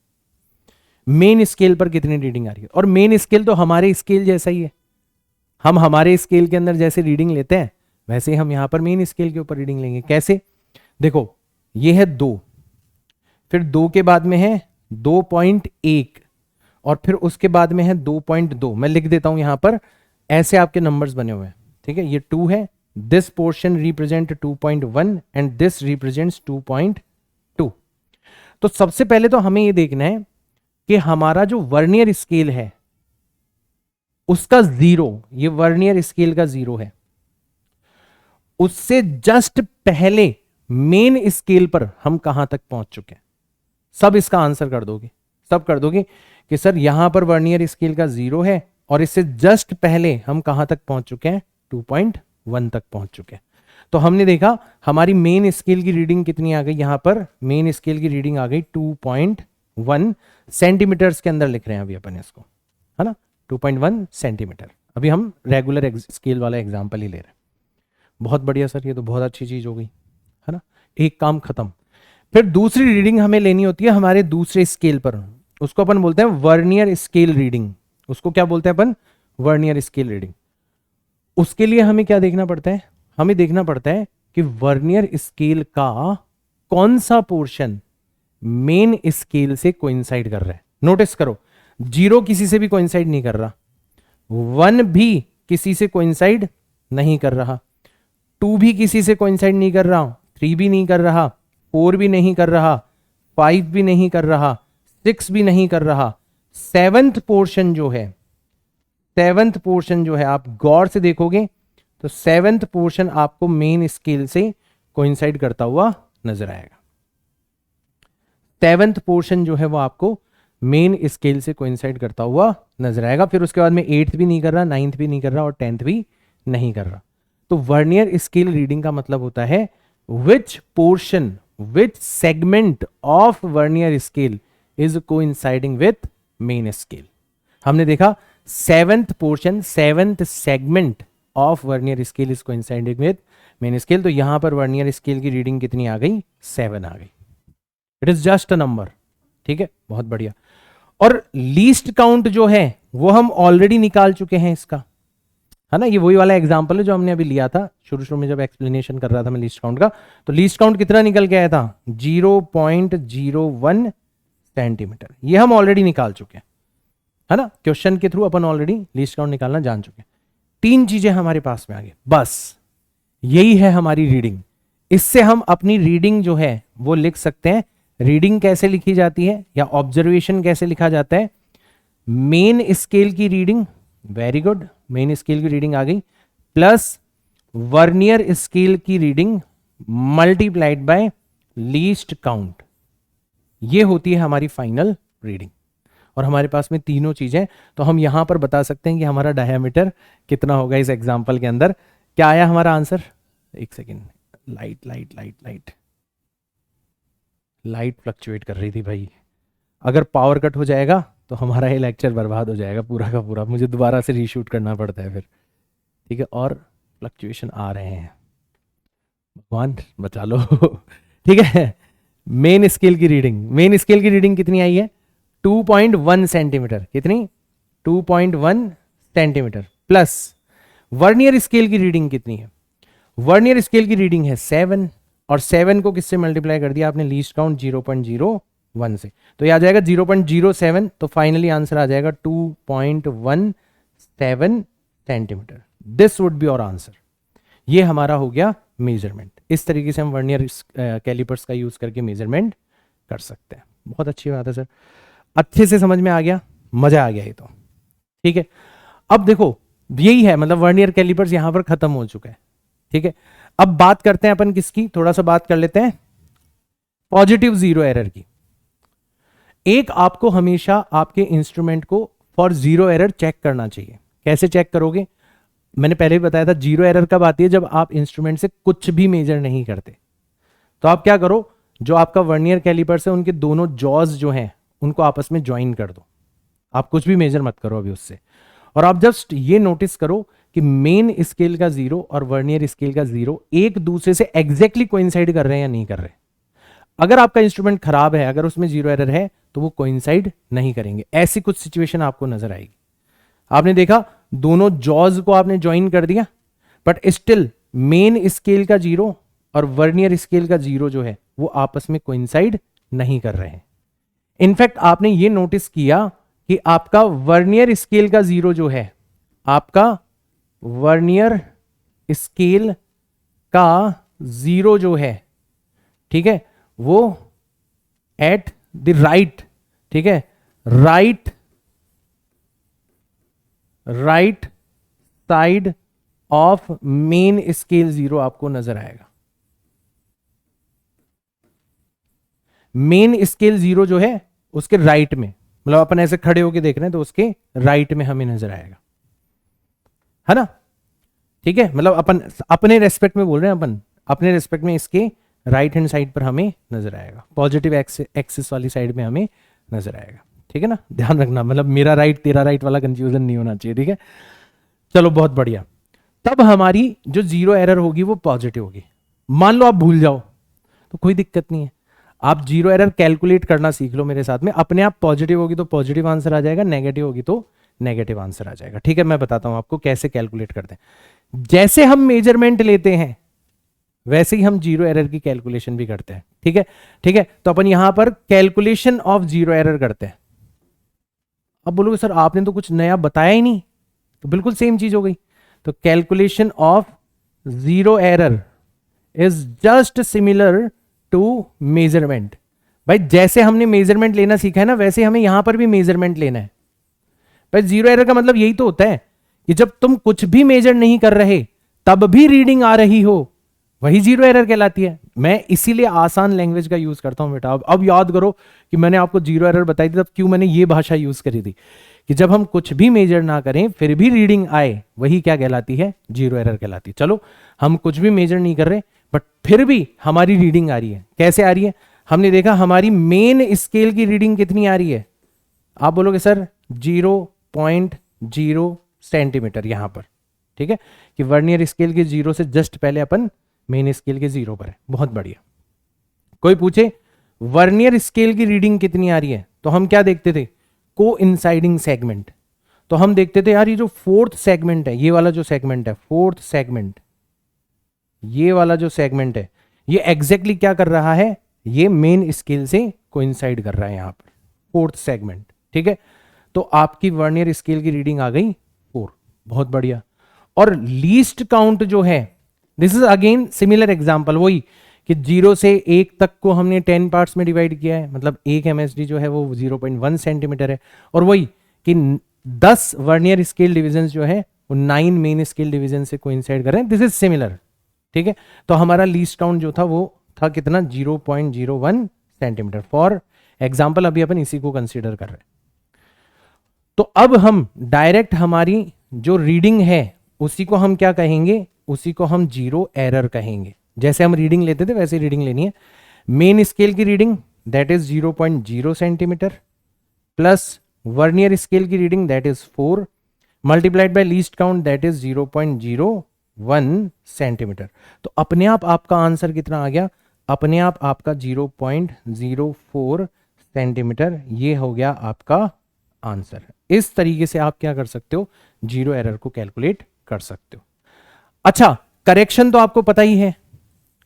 मेन स्केल पर कितनी रीडिंग आ रही है, और मेन स्केल तो हमारे स्केल जैसा ही है। हम हमारे स्केल के अंदर जैसे रीडिंग लेते हैं वैसे ही हम यहां पर मेन स्केल के ऊपर रीडिंग लेंगे। कैसे, देखो ये है 2, फिर 2 के बाद में है 2.1 और फिर उसके बाद में है 2.2। मैं लिख देता हूं यहां पर, ऐसे आपके नंबर्स बने हुए हैं, ठीक है। ये 2 है, this portion represent 2.1 and this represents 2.2। तो सबसे पहले तो हमें ये देखना है कि हमारा जो वर्नियर स्केल है उसका 0, ये वर्नियर स्केल का 0 है, उससे जस्ट पहले मेन स्केल पर हम कहां तक पहुंच चुके हैं। सब इसका आंसर कर दोगे, सब कर दोगे कि सर यहां पर वर्नियर स्केल का 0 है और इससे जस्ट पहले हम कहां तक पहुंच चुके हैं, 2.1 तक पहुंच चुके हैं। तो हमने देखा हमारी मेन स्केल की रीडिंग कितनी आ गई, यहां पर मेन स्केल की रीडिंग आ गई 2.1 सेंटीमीटर्स के अंदर लिख रहे हैं अभी अपन इसको, है ना, 2.1 सेंटीमीटर। अभी हम रेगुलर स्केल वाला एग्जाम्पल ही ले रहे हैं। बहुत बढ़िया सर, ये तो बहुत अच्छी चीज हो गई, है ना, एक काम खत्म। फिर दूसरी रीडिंग हमें लेनी होती है हमारे दूसरे स्केल पर, उसको अपन बोलते हैं वर्नियर स्केल रीडिंग। उसको क्या बोलते हैं अपन, वर्नियर स्केल रीडिंग। उसके लिए हमें क्या देखना पड़ता है, हमें देखना पड़ता है कि वर्नियर स्केल का कौन सा पोर्शन मेन स्केल से कोइंसाइड कर रहा है। नोटिस करो, 0 किसी से भी कोइंसाइड नहीं कर रहा, 1 भी किसी से कोइंसाइड नहीं कर रहा, 2 भी किसी से कोइंसाइड नहीं कर रहा, 3 भी नहीं कर रहा, 4 भी नहीं कर रहा, 5 भी नहीं कर रहा, 6 भी नहीं कर रहा। 7th पोर्शन जो है, 7th पोर्शन जो है, आप गौर से देखोगे तो 7th पोर्शन आपको मेन स्केल से कोइंसाइड करता हुआ नजर आएगा। 7th पोर्शन जो है वो आपको मेन स्केल से कोइंसाइड करता हुआ नजर आएगा। फिर उसके बाद में 8th भी नहीं कर रहा, 9th भी नहीं कर रहा और 10th भी नहीं कर रहा। तो वर्नियर स्केल रीडिंग का मतलब होता है which portion, which segment of vernier scale is coinciding with main scale. हमने देखा 7th portion, 7th segment of vernier scale is coinciding with main scale. तो यहां पर वर्नियर स्केल की रीडिंग कितनी आ गई, 7 आ गई। It is just a number, ठीक है, बहुत बढ़िया। और लीस्ट काउंट जो है वो हम ऑलरेडी निकाल चुके हैं इसका, है ना। ये वही वाला एग्जांपल है जो हमने अभी लिया था शुरू शुरू में जब एक्सप्लेनेशन कर रहा था मैं लीस्ट काउंट का। तो लीस्ट काउंट कितना निकल के आया था, 0.01 सेंटीमीटर। ये हम ऑलरेडी निकाल चुके हैं, है ना। क्वेश्चन के थ्रू अपन ऑलरेडी लीस्ट काउंट निकालना जान चुके हैं। 3 चीजें हमारे पास में आ गई, बस यही है हमारी रीडिंग। इससे हम अपनी रीडिंग जो है वो लिख सकते हैं। रीडिंग कैसे लिखी जाती है या ऑब्जर्वेशन कैसे लिखा जाता है, मेन स्केल की reading, very good, main scale की रीडिंग आ गई, प्लस वर्नियर स्केल की reading multiplied by least count, ये होती है हमारी फाइनल रीडिंग। और हमारे पास में तीनों चीजें, तो हम यहां पर बता सकते हैं कि हमारा डायमीटर कितना होगा इस एग्जांपल के अंदर। क्या आया हमारा आंसर, एक second, light light light light light fluctuate कर रही थी भाई। अगर पावर कट हो जाएगा तो हमारा ये लेक्चर बर्बाद हो जाएगा पूरा का पूरा, मुझे दोबारा से रीशूट करना पड़ता है फिर, ठीक है। और फ्लक्चुएशन आ रहे हैं, भगवान बचा लो ठीक है। मेन स्केल की रीडिंग, मेन स्केल की रीडिंग कितनी आई है, 2.1 सेंटीमीटर, कितनी 2.1 सेंटीमीटर, प्लस वर्नियर स्केल की रीडिंग कितनी है, वर्नियर स्केल की रीडिंग है 7, और 7 को किससे मल्टीप्लाई कर दिया आपने, लीस्ट काउंट 0.01 से, तो ये आ जाएगा 0.07, तो फाइनली आंसर आ जाएगा 2.17 सेंटीमीटर। दिस वुड बी और आंसर। ये हमारा हो गया मेजरमेंट। इस तरीके से हम वर्नियर कैलिपर्स का यूज करके मेजरमेंट कर सकते हैं। बहुत अच्छी बात है सर, अच्छे से समझ में आ गया, मजा आ गया ये तो, ठीक है। अब देखो यही है, मतलब वर्नियर कैलिपर्स यहां पर खत्म हो चुका है, ठीक है। अब बात करते हैं अपन किसकी, थोड़ा सा बात कर लेते हैं पॉजिटिव जीरो एरर की। एक आपको हमेशा आपके इंस्ट्रूमेंट को फॉर जीरो एरर चेक करना चाहिए। कैसे चेक करोगे, मैंने पहले ही बताया था, जीरो एरर कब आती है, जब आप इंस्ट्रूमेंट से कुछ भी मेजर नहीं करते। तो आप क्या करो, जो आपका वर्नियर कैलिपर्स है उनके दोनों जॉज जो हैं उनको आपस में ज्वाइन कर दो, आप कुछ भी मेजर मत करो अभी उससे, और आप जस्ट ये नोटिस करो कि मेन स्केल का 0 और वर्नियर स्केल का 0 एक दूसरे से एग्जैक्टली कोइंसाइड कर रहे हैं या नहीं कर रहे। अगर आपका इंस्ट्रूमेंट खराब है, अगर उसमें जीरो एरर है, तो वो कोइंसाइड नहीं करेंगे। ऐसी कुछ सिचुएशन आपको नजर आएगी। आपने देखा दोनों जॉज को आपने ज्वाइन कर दिया, बट स्टिल मेन स्केल का 0 और वर्नियर स्केल का 0 जो है वो आपस में कोइंसाइड नहीं कर रहे हैं। इनफैक्ट आपने ये नोटिस किया कि आपका वर्नियर स्केल का 0 जो है, आपका वर्नियर स्केल का 0 जो है, ठीक है, वो एट द राइट, ठीक है, right side of main scale 0 आपको नजर आएगा। मेन स्केल 0 जो है उसके राइट में, मतलब अपन ऐसे खड़े होके देख रहे हैं तो उसके राइट में हमें नजर आएगा, है ना, ठीक है। मतलब अपन अपने रेस्पेक्ट में बोल रहे हैं, अपन अपने रेस्पेक्ट में इसके राइट हैंड साइड पर हमें नजर आएगा, पॉजिटिव एक्सिस वाली साइड में हमें नजर आएगा, ठीक है ना। ध्यान रखना, मतलब मेरा राइट तेरा राइट वाला कंफ्यूजन नहीं होना चाहिए, ठीक है। चलो बहुत बढ़िया। तब हमारी जो जीरो एरर होगी वो पॉजिटिव होगी। मान लो आप भूल जाओ तो कोई दिक्कत नहीं है, आप जीरो एरर कैलकुलेट करना सीख लो मेरे साथ में, अपने आप पॉजिटिव होगी तो पॉजिटिव आंसर आ जाएगा, नेगेटिव होगी तो नेगेटिव आंसर आ जाएगा, ठीक है। मैं बताता हूं आपको कैसे कैलकुलेट करते हैं। जैसे हम मेजरमेंट लेते हैं वैसे ही हम जीरो एरर की कैलकुलेशन भी करते हैं, ठीक है, ठीक है। तो अपन यहां पर कैलकुलेशन ऑफ जीरो एरर करते हैं। अब बोलोगे सर आपने तो कुछ नया बताया ही नहीं, तो बिल्कुल सेम चीज हो गई। तो calculation of zero error is just similar to measurement. भाई जैसे हमने मेजरमेंट लेना सीखा है ना, वैसे हमें यहां पर भी मेजरमेंट लेना है। भाई जीरो एरर का मतलब यही तो होता है कि जब तुम कुछ भी मेजर नहीं कर रहे तब भी रीडिंग आ रही हो, वही जीरो एरर कहलाती है। मैं इसीलिए आसान लैंग्वेज का यूज करता हूं बेटा। अब याद करो कि मैंने आपको जीरो एरर बताई थी तब क्यों मैंने ये भाषा यूज करी थी, कि जब हम कुछ भी मेजर ना करें फिर भी रीडिंग आए, वही क्या कहलाती है, जीरो एरर कहलाती है। चलो हम कुछ भी मेजर नहीं कर रहे बट फिर भी हमारी रीडिंग आ रही है। कैसे आ रही है, हमने देखा हमारी मेन स्केल की रीडिंग कितनी आ रही है। आप बोलोगे सर 0.0 सेंटीमीटर यहां पर, ठीक है, कि वर्नियर स्केल के 0 से जस्ट पहले अपन मेन स्केल के 0 पर है। बहुत बढ़िया। कोई पूछे वर्नियर स्केल की रीडिंग कितनी आ रही है, तो हम क्या देखते थे, को इंसाइडिंग सेगमेंट। तो हम देखते थे यार ये जो फोर्थ सेगमेंट है, ये वाला जो सेगमेंट है, फोर्थ सेगमेंट, ये वाला जो सेगमेंट है ये एग्जैक्टली क्या कर रहा है, ये मेन स्केल से कोइंसाइड कर रहा है यहां पर, फोर्थ सेगमेंट, ठीक है। तो आपकी वर्नियर स्केल की रीडिंग आ गई 4। बहुत बढ़िया। और लीस्ट काउंट जो है, this is again similar example, वही कि 0 से 1 तक को हमने 10 पार्ट्स में डिवाइड किया है, मतलब 1 MSD जो है वो 0.1 सेंटीमीटर है। और वही कि 10 वर्नियर स्केल डिविजन जो है वो 9 मेन स्केल डिवीजन से कोइंसाइड कर रहे हैं। दिस इज सिमिलर, ठीक है। तो हमारा लीस्ट काउंट जो था वो था कितना, 0.01 सेंटीमीटर। फॉर एग्जाम्पल अभी अपन इसी को कंसिडर कर रहे हैं। तो अब हम डायरेक्ट हमारी जो रीडिंग है उसी को हम क्या कहेंगे, उसी को हम जीरो एरर कहेंगे। जैसे हम रीडिंग लेते थे वैसे रीडिंग लेनी है। मेन स्केल की reading that is 0.0 centimetre plus vernier scale की reading that is 4 multiplied by least count that is 0.01 centimetre. तो अपने आप आपका आंसर कितना आ गया, अपने आप आपका 0.04 सेंटीमीटर, ये हो गया आपका आंसर। इस तरीके से आप क्या कर सकते हो, जीरो एरर को कैलकुलेट कर सकते हो। अच्छा, करेक्शन तो आपको पता ही है,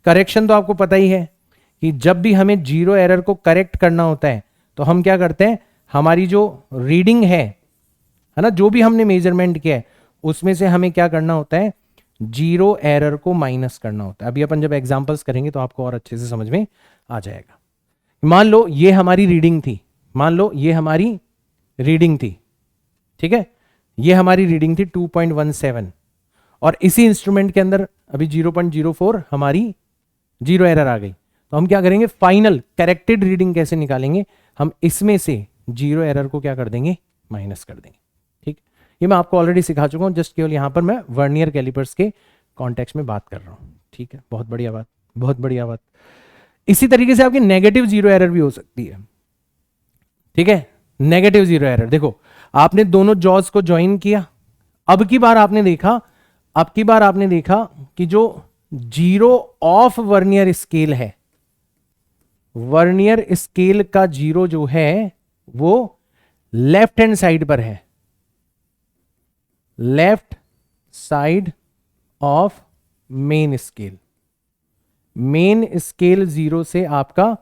करेक्शन तो आपको पता ही है कि जब भी हमें जीरो एरर को करेक्ट करना होता है तो हम क्या करते हैं, हमारी जो रीडिंग है ना, जो भी हमने मेजरमेंट किया है उसमें से हमें क्या करना होता है, जीरो एरर को माइनस करना होता है। अभी अपन जब एग्जांपल्स करेंगे तो आपको और अच्छे से समझ में आ जाएगा। मान लो ये हमारी रीडिंग थी, मान लो ये हमारी रीडिंग थी, ठीक है, ये हमारी रीडिंग थी 2.17 और इसी इंस्ट्रूमेंट के अंदर अभी 0.04 हमारी जीरो एरर आ गई। तो हम क्या करेंगे, फाइनल करेक्टेड रीडिंग कैसे निकालेंगे, हम इसमें से जीरो एरर को क्या कर देंगे, माइनस कर देंगे। ठीक, ये मैं आपको ऑलरेडी सिखा चुका हूं, जस्ट केवल यहां पर मैं वर्नियर कैलिपर्स के कॉन्टेक्स्ट में बात कर रहा हूं। ठीक है, बहुत बढ़िया बात, बहुत बढ़िया बात। इसी तरीके से आपकी नेगेटिव जीरो एरर भी हो सकती है। ठीक है, नेगेटिव जीरो एरर, देखो आपने दोनों जॉज को ज्वाइन किया, अब की बार आपने देखा कि जो जीरो ऑफ वर्नियर स्केल है, वर्नियर स्केल का जीरो जो है वो लेफ्ट हैंड साइड पर है, left side of main scale. Main scale zero से आपका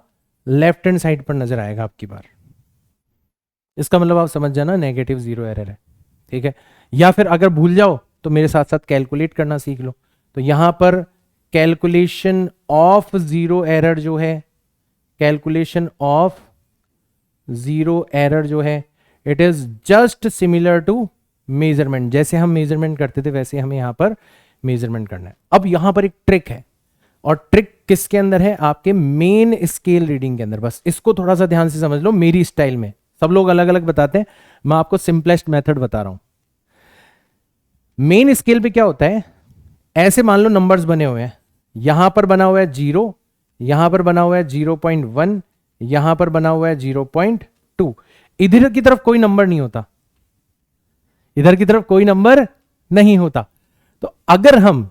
लेफ्ट हैंड साइड पर नजर आएगा आपकी बार। इसका मतलब आप समझ जाना नेगेटिव जीरो एरर है। ठीक है, या फिर अगर भूल जाओ तो मेरे साथ साथ कैलकुलेट करना सीख लो। तो यहां पर कैलकुलेशन ऑफ जीरो एरर जो है, कैलकुलेशन ऑफ जीरो एरर जो है, it is just similar to measurement. जैसे हम मेजरमेंट करते थे वैसे हमें यहां पर मेजरमेंट करना है। अब यहां पर एक ट्रिक है, और ट्रिक किसके अंदर है, आपके मेन स्केल रीडिंग के अंदर। बस इसको थोड़ा सा ध्यान से समझ लो, मेरी स्टाइल में। सब लोग अलग अलग बताते हैं, मैं आपको सिंपलेस्ट मेथड बता रहा हूं। मेन स्केल पे क्या होता है, ऐसे मान लो नंबर्स बने हुए हैं, यहां पर बना हुआ है 0, यहां पर बना हुआ है 0.1, यहां पर बना हुआ है 0.2। इधर की तरफ कोई नंबर नहीं होता, इधर की तरफ कोई नंबर नहीं होता। तो अगर हम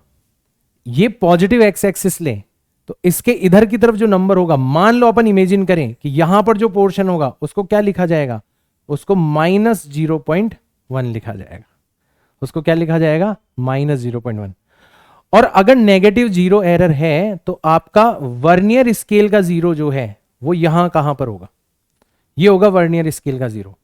ये पॉजिटिव एक्स एक्सिस लें तो इसके इधर की तरफ जो नंबर होगा, मान लो अपन इमेजिन करें कि यहां पर जो पोर्शन होगा उसको क्या लिखा जाएगा, उसको -0.1 लिखा जाएगा। उसको क्या लिखा जाएगा, -0.1। और अगर नेगेटिव जीरो एरर है तो आपका वर्नियर स्केल का जीरो जो है वो यहां कहां पर होगा, ये होगा वर्नियर स्केल का जीरो।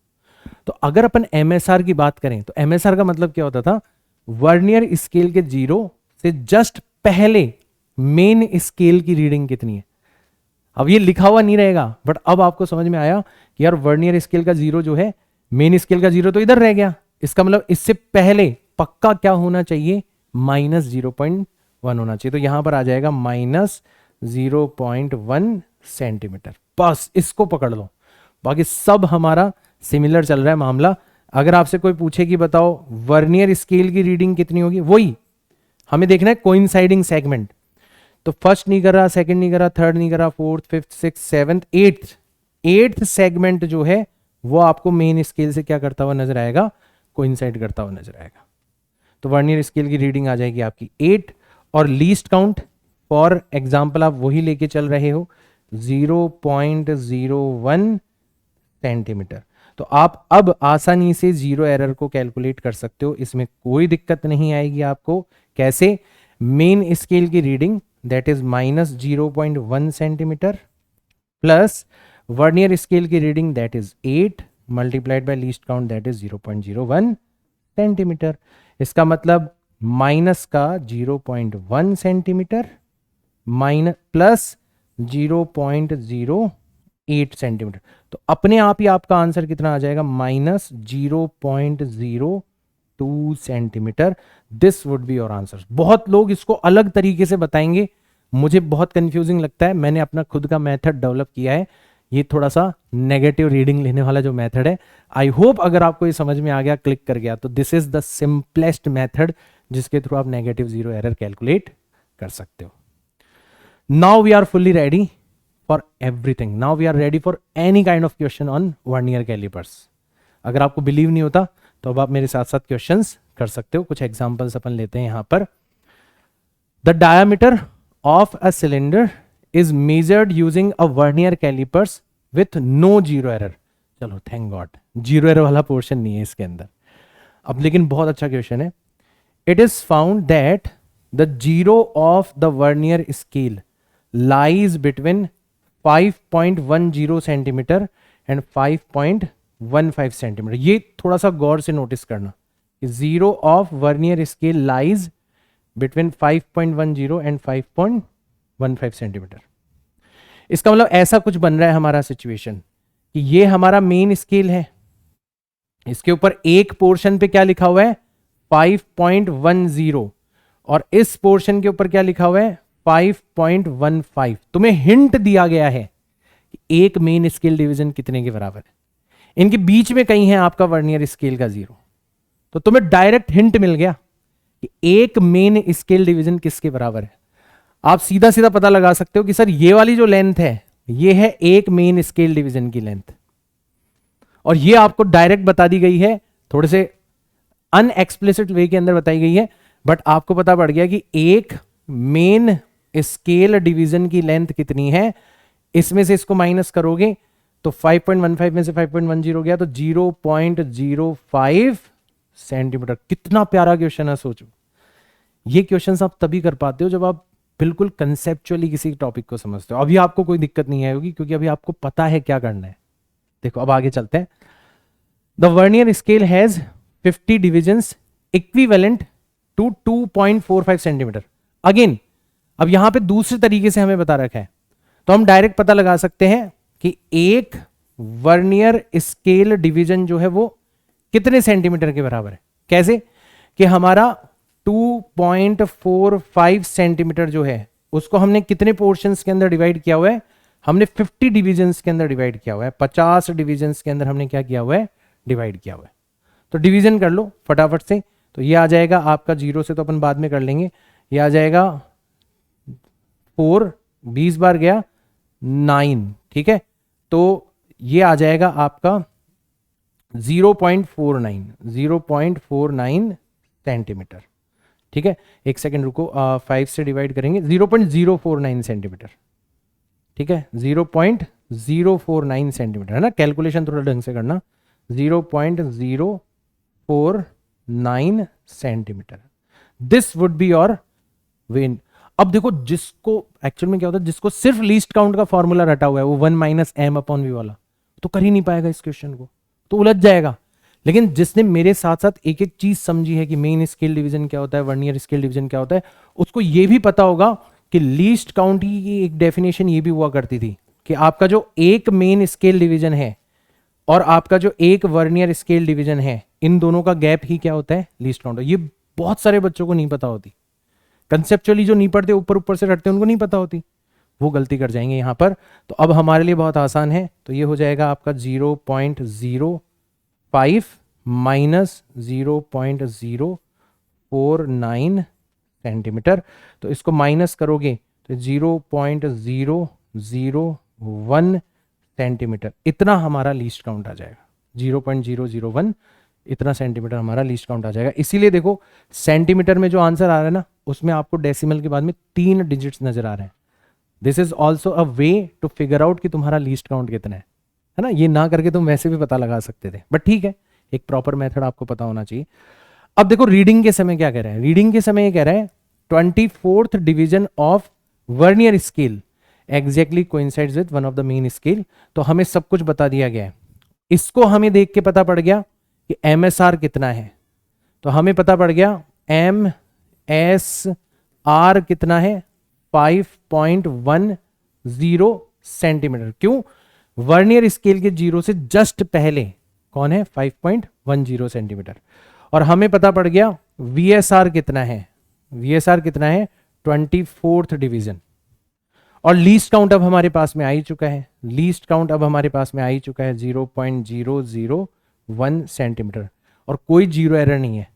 तो अगर अपन एमएसआर की बात करें तो एमएसआर का मतलब क्या होता था, वर्नियर स्केल के जीरो से जस्ट पहले मेन स्केल की रीडिंग कितनी है। अब ये लिखा हुआ नहीं रहेगा, बट अब आपको समझ में आया कि यार वर्नियर स्केल का जीरो जो है, मेन स्केल का जीरो तो इधर रह गया, इसका मतलब इससे पहले पक्का क्या होना चाहिए, -0.1 होना चाहिए। तो यहां पर आ जाएगा -0.1 सेंटीमीटर। बस इसको पकड़ लो, बाकी सब हमारा सिमिलर चल रहा है मामला। अगर आपसे कोई पूछे कि बताओ वर्नियर स्केल की रीडिंग कितनी होगी, वही हमें देखना है कोइंसाइडिंग सेगमेंट। तो फर्स्ट नहीं कर रहा, सेकंड नहीं कर रहा, थर्ड नहीं कर रहा, fourth, fifth, six, seventh, eighth segment जो है वो आपको मेन स्केल से क्या करता हुआ नजर आएगा, कोइंसाइड करता हुआ नजर आएगा। तो वर्नियर स्केल की रीडिंग आ जाएगी आपकी 8। और लीस्ट काउंट फॉर एग्जांपल आप वही लेके चल रहे हो, 0.01 सेंटीमीटर। तो आप अब आसानी से जीरो एरर को कैलकुलेट कर सकते हो, इसमें कोई दिक्कत नहीं आएगी आपको। कैसे, मेन स्केल की reading that is -0.1 centimetre plus vernier scale की reading that is 8 multiplied by least count that is 0.01 centimetre. इसका मतलब माइनस का 0.1 सेंटीमीटर माइनस प्लस 0.08 सेंटीमीटर। तो अपने आप ही आपका आंसर कितना आ जाएगा, -0.02 centimetre. This would be your answer. बहुत लोग इसको अलग तरीके से बताएंगे, मुझे बहुत कंफ्यूजिंग लगता है। मैंने अपना खुद का मेथड डेवलप किया है, ये थोड़ा सा नेगेटिव रीडिंग लेने वाला जो मेथड है। आई होप अगर आपको ये समझ में आ गया, क्लिक कर गया, तो this is the simplest method जिसके थ्रू आप नेगेटिव जीरो एरर कैलकुलेट कर सकते हो। Now we are fully ready for everything. Now we are ready for any kind of question on vernier callipers. अगर आपको बिलीव नहीं होता तो अब आप मेरे साथ साथ क्वेश्चंस कर सकते हो। कुछ एग्जांपल्स अपन लेते हैं यहां पर। The diameter of a cylinder is measured using a vernier calipers with no zero error. चलो थैंक गॉड, जीरो एरर वाला पोर्शन नहीं है इसके अंदर। अब लेकिन बहुत अच्छा क्वेश्चन है। It is found that the zero of the vernier scale lies between 5.10 centimetre and 5.15 centimetre. ये थोड़ा सा गौर से नोटिस करना कि zero of vernier scale lies between 5.10 and 5.15 centimetre. इसका मतलब ऐसा कुछ बन रहा है हमारा सिचुएशन कि ये हमारा मेन स्केल है, इसके ऊपर एक पोर्शन पे क्या लिखा हुआ है 5.10 और इस पोर्शन के ऊपर क्या लिखा हुआ है 5.15। तुम्हें हिंट दिया गया है कि एक मेन स्केल डिवीजन कितने के बराबर है, इनके बीच में कहीं है आपका वर्नियर स्केल का जीरो। तो तुम्हें डायरेक्ट हिंट मिल गया कि एक मेन स्केल डिवीजन किसके बराबर है। आप सीधा सीधा पता लगा सकते हो कि सर ये वाली जो लेंथ है ये है एक मेन स्केल डिवीजन की लेंथ, और ये आपको डायरेक्ट बता दी गई है, थोड़े से अनएक्सप्लिसिट वे के अंदर बताई गई है, बट आपको पता पड़ गया कि एक मेन स्केल डिवीजन की लेंथ कितनी है। इसमें से इसको माइनस करोगे तो 5.15 में से 5.10 गया तो 0.05 सेंटीमीटर। कितना प्यारा क्वेश्चन है, सोचो। ये क्वेश्चन आप तभी कर पाते हो जब आप बिल्कुल कंसेप्चुअली किसी टॉपिक को समझते हो। अभी आपको कोई दिक्कत नहीं आएगी क्योंकि अभी आपको पता है क्या करना है। देखो अब आगे चलते हैं। The vernier scale has 50 divisions equivalent to 2.45 centimetre. Again अब यहां पे दूसरे तरीके से हमें बता रखा है, तो हम डायरेक्ट पता लगा सकते हैं कि एक वर्नियर स्केल डिवीजन जो है वो कितने सेंटीमीटर के बराबर है। कैसे कि हमारा 2.45 सेंटीमीटर जो है उसको हमने कितने पोर्शंस के अंदर डिवाइड किया हुआ है, हमने 50 डिविजन्स के अंदर डिवाइड किया हुआ है। 50 डिविजन्स के अंदर हमने क्या किया हुआ है, डिवाइड किया हुआ है। तो डिवीजन कर लो फटाफट से। तो ये आ जाएगा आपका, जीरो से तो अपन बाद में कर लेंगे, ये आ जाएगा 4, 20 बार गया 9, ठीक है। तो ये आ जाएगा आपका 0.49 सेंटीमीटर, ठीक है। एक सेकेंड रुको, 5 से डिवाइड करेंगे 0.049 सेंटीमीटर, ठीक है। 0.049 सेंटीमीटर है ना, कैलकुलेशन थोड़ा ढंग से करना। 0.049 centimetre, this would be your when. अब देखो जिसको एक्चुअल में क्या होता है, जिसको सिर्फ लीस्ट काउंट का फॉर्मूला रटा हुआ है वो 1 - m/v वाला, तो कर ही नहीं पाएगा इस क्वेश्चन को, तो उलझ जाएगा। लेकिन जिसने मेरे साथ साथ एक एक चीज समझी है कि मेन स्केल डिवीजन क्या होता है, वर्नियर स्केल डिवीजन क्या होता है, उसको ये भी पता होगा कि लीस्ट काउंट की एक डेफिनेशन ये भी हुआ करती थी कि आपका जो एक मेन स्केल डिवीजन है और आपका जो एक वर्नियर स्केल डिवीजन है, इन दोनों का गैप ही क्या होता है, लीस्ट काउंट। ये बहुत सारे बच्चों को नहीं पता होती, कंसेप्चुअली जो नहीं पढ़ते, ऊपर ऊपर से रटते, उनको नहीं पता होती, वो गलती कर जाएंगे यहां पर। तो अब हमारे लिए बहुत आसान है, तो ये हो जाएगा आपका 0.05 माइनस 0.049 सेंटीमीटर। तो इसको माइनस करोगे तो 0.001 सेंटीमीटर, इतना हमारा लीस्ट काउंट आ जाएगा। 0.001 इतना सेंटीमीटर हमारा लीस्ट काउंट आ जाएगा। इसीलिए देखो सेंटीमीटर में जो आंसर आ रहा है ना, उसमें आपको डेसिमल के बाद में 3 डिजिट्स नजर आ रहे हैं। This is also a way to figure out कि तुम्हारा लीस्ट काउंट कितना है ना। ये ना करके तुम वैसे भी पता लगा सकते थे, बट ठीक है, एक प्रॉपर मेथड आपको पता होना चाहिए। अब देखो रीडिंग के समय क्या कह रहा है, रीडिंग के समय ये कह रहा है 24th division of vernier scale exactly coincides with one of the main scale. तो हमें सब कुछ बता दिया गया है, इसको हमें देख के पता पड़ गया कि MSR कितना है। तो हमें पता पड़ गया MSR कितना है, 5.10 सेंटीमीटर। क्यों, वर्नियर स्केल के जीरो से जस्ट पहले कौन है, 5.10 सेंटीमीटर। और हमें पता पड़ गया VSR कितना है, VSR कितना है 24th डिवीजन। और लीस्ट काउंट अब हमारे पास में आ ही चुका है, लीस्ट काउंट अब हमारे पास में आ ही चुका है 0.001 सेंटीमीटर, और कोई जीरो एरर नहीं है।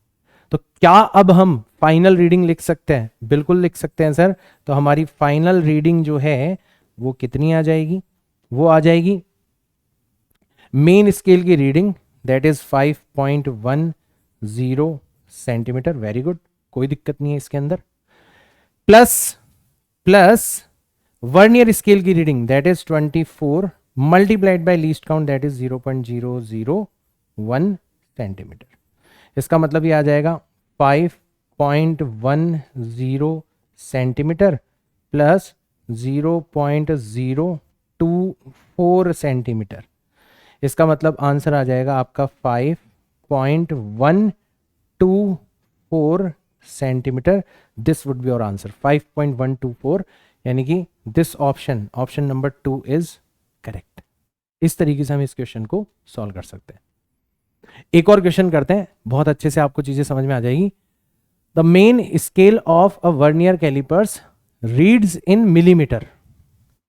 तो क्या अब हम फाइनल रीडिंग लिख सकते हैं, बिल्कुल लिख सकते हैं सर। तो हमारी फाइनल रीडिंग जो है वो कितनी आ जाएगी, वो आ जाएगी मेन स्केल की reading that is 5.10 centimetre. Very good, कोई दिक्कत नहीं है इसके अंदर। प्लस वर्नियर स्केल की reading that is 24 multiplied by least count that is 0.001 centimetre. इसका मतलब ये आ जाएगा 5.10 सेंटीमीटर प्लस 0.024 सेंटीमीटर। इसका मतलब आंसर आ जाएगा आपका 5.124 centimetre. This would be your answer 5.124, यानी कि this option number 2 is correct. इस तरीके से हम इस क्वेश्चन को सॉल्व कर सकते हैं। एक और क्वेश्चन करते हैं, बहुत अच्छे से आपको चीजें समझ में आ जाएगी। The main scale of a vernier callipers reads in millimetre.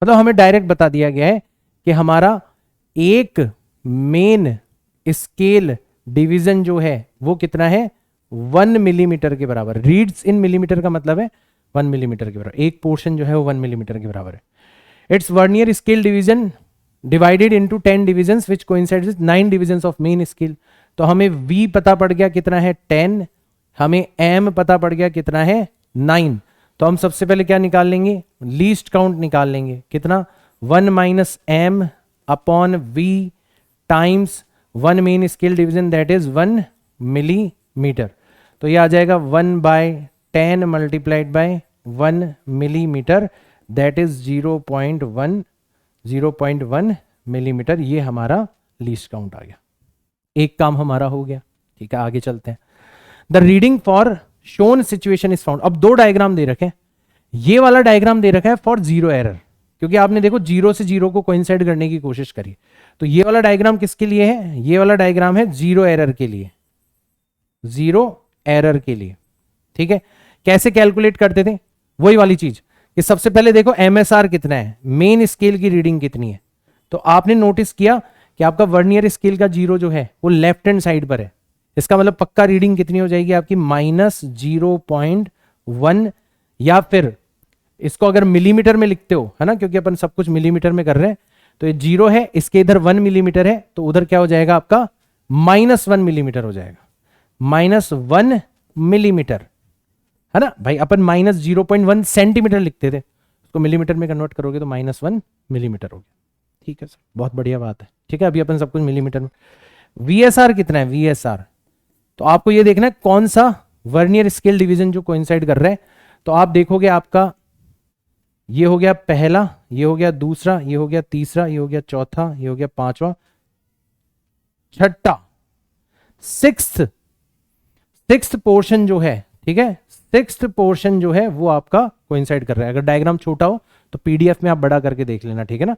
मतलब हमें डायरेक्ट बता दिया गया है कि हमारा एक मेन स्केल डिवीजन जो है वो कितना है, 1 मिलीमीटर के बराबर। रीड्स इन मिलीमीटर का मतलब है 1 मिलीमीटर के बराबर। एक पोर्शन जो है वो 1 मिलीमीटर के बराबर है। It's vernier scale division divided into 10 divisions which coincides with 9 divisions of main scale. तो हमें V पता पड़ गया कितना है 10, हमें M पता पड़ गया कितना है 9। तो हम सबसे पहले क्या निकाल लेंगे, लीस्ट काउंट निकाल लेंगे। कितना, 1 minus M upon V times 1 main scale division that is 1 millimetre. तो ये आ जाएगा 1/10 multiplied by 1 millimetre that is 0.1 millimetre. ये हमारा लीस्ट काउंट आ गया। एक काम हमारा हो गया, ठीक है। आगे चलते हैं। The reading for shown situation is found. अब दो डायग्राम दे रखे हैं। ये वाला डायग्राम दे रखा है फॉर जीरो एरर, क्योंकि आपने देखो 0 से 0 को कोइंसाइड करने की कोशिश करी। तो ये वाला डायग्राम किसके लिए है, ये वाला डायग्राम है जीरो एरर के लिए, जीरो एरर के लिए, ठीक है। कैसे कैलकुलेट करते थे, वही वाली चीज कि सबसे पहले देखो MSR कितना है, मेन स्केल की रीडिंग कितनी है। तो आपने नोटिस किया कि आपका वर्नियर स्केल का जीरो जो है वो लेफ्ट हैंड साइड पर है। इसका मतलब पक्का रीडिंग कितनी हो जाएगी आपकी, -0.1, या फिर इसको अगर मिलीमीटर में लिखते हो, है ना, क्योंकि अपन सब कुछ मिलीमीटर में कर रहे हैं। तो ये 0 है, इसके इधर 1 मिलीमीटर है, तो उधर क्या हो जाएगा आपका -1 मिलीमीटर हो जाएगा, -1 मिलीमीटर, है ना भाई। अपन -0.1 सेंटीमीटर लिखते थे, उसको मिलीमीटर में कन्वर्ट करोगे तो -1 मिलीमीटर हो गया। ठीक है सर, बहुत बढ़िया बात है, ठीक है। अभी अपन सब कुछ मिलीमीटर में। VSR कितना है, VSR तो आपको ये देखना है कौन सा वर्नियर स्केल डिवीजन जो कोइंसाइड कर रहा है। तो आप देखोगे आपका ये हो गया पहला, ये हो गया दूसरा, ये हो गया तीसरा, ये हो गया चौथा, ये हो गया पांचवा, छठा, सिक्स्थ पोर्शन जो है, ठीक है, सिक्स्थ पोर्शन जो है वो आपका कोइंसाइड कर रहा है। अगर डायग्राम छोटा हो तो PDF में आप बड़ा करके देख लेना, ठीक है ना।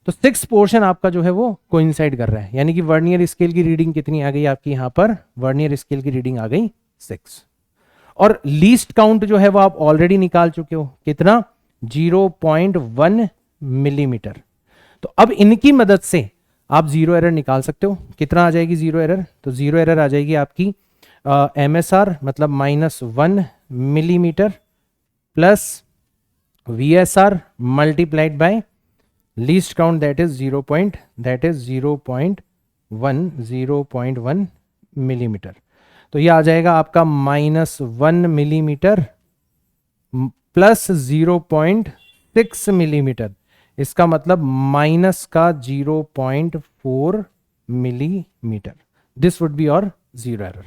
तो सिक्स्थ पोर्शन आपका जो है वो कोइंसाइड कर रहा है, यानी कि वर्नियर स्केल की रीडिंग कितनी आ गई आपकी, यहां पर वर्नियर स्केल की रीडिंग आ गई 6। और लीस्ट काउंट जो है वो आप ऑलरेडी निकाल चुके हो, कितना, 0.1 मिलीमीटर। तो अब इनकी मदद से आप जीरो एरर निकाल सकते हो। कितना आ जाएगी जीरो एरर, तो जीरो एरर आ जाएगी आपकी MSR मतलब -1 millimetre plus VSR multiplied by least count that is 0.1 millimetre. तो ये आ जाएगा आपका -1 मिलीमीटर प्लस 0.6 मिलीमीटर। इसका मतलब माइनस का 0.4 मिलीमीटर। दिस वुड बी और जीरो एरर।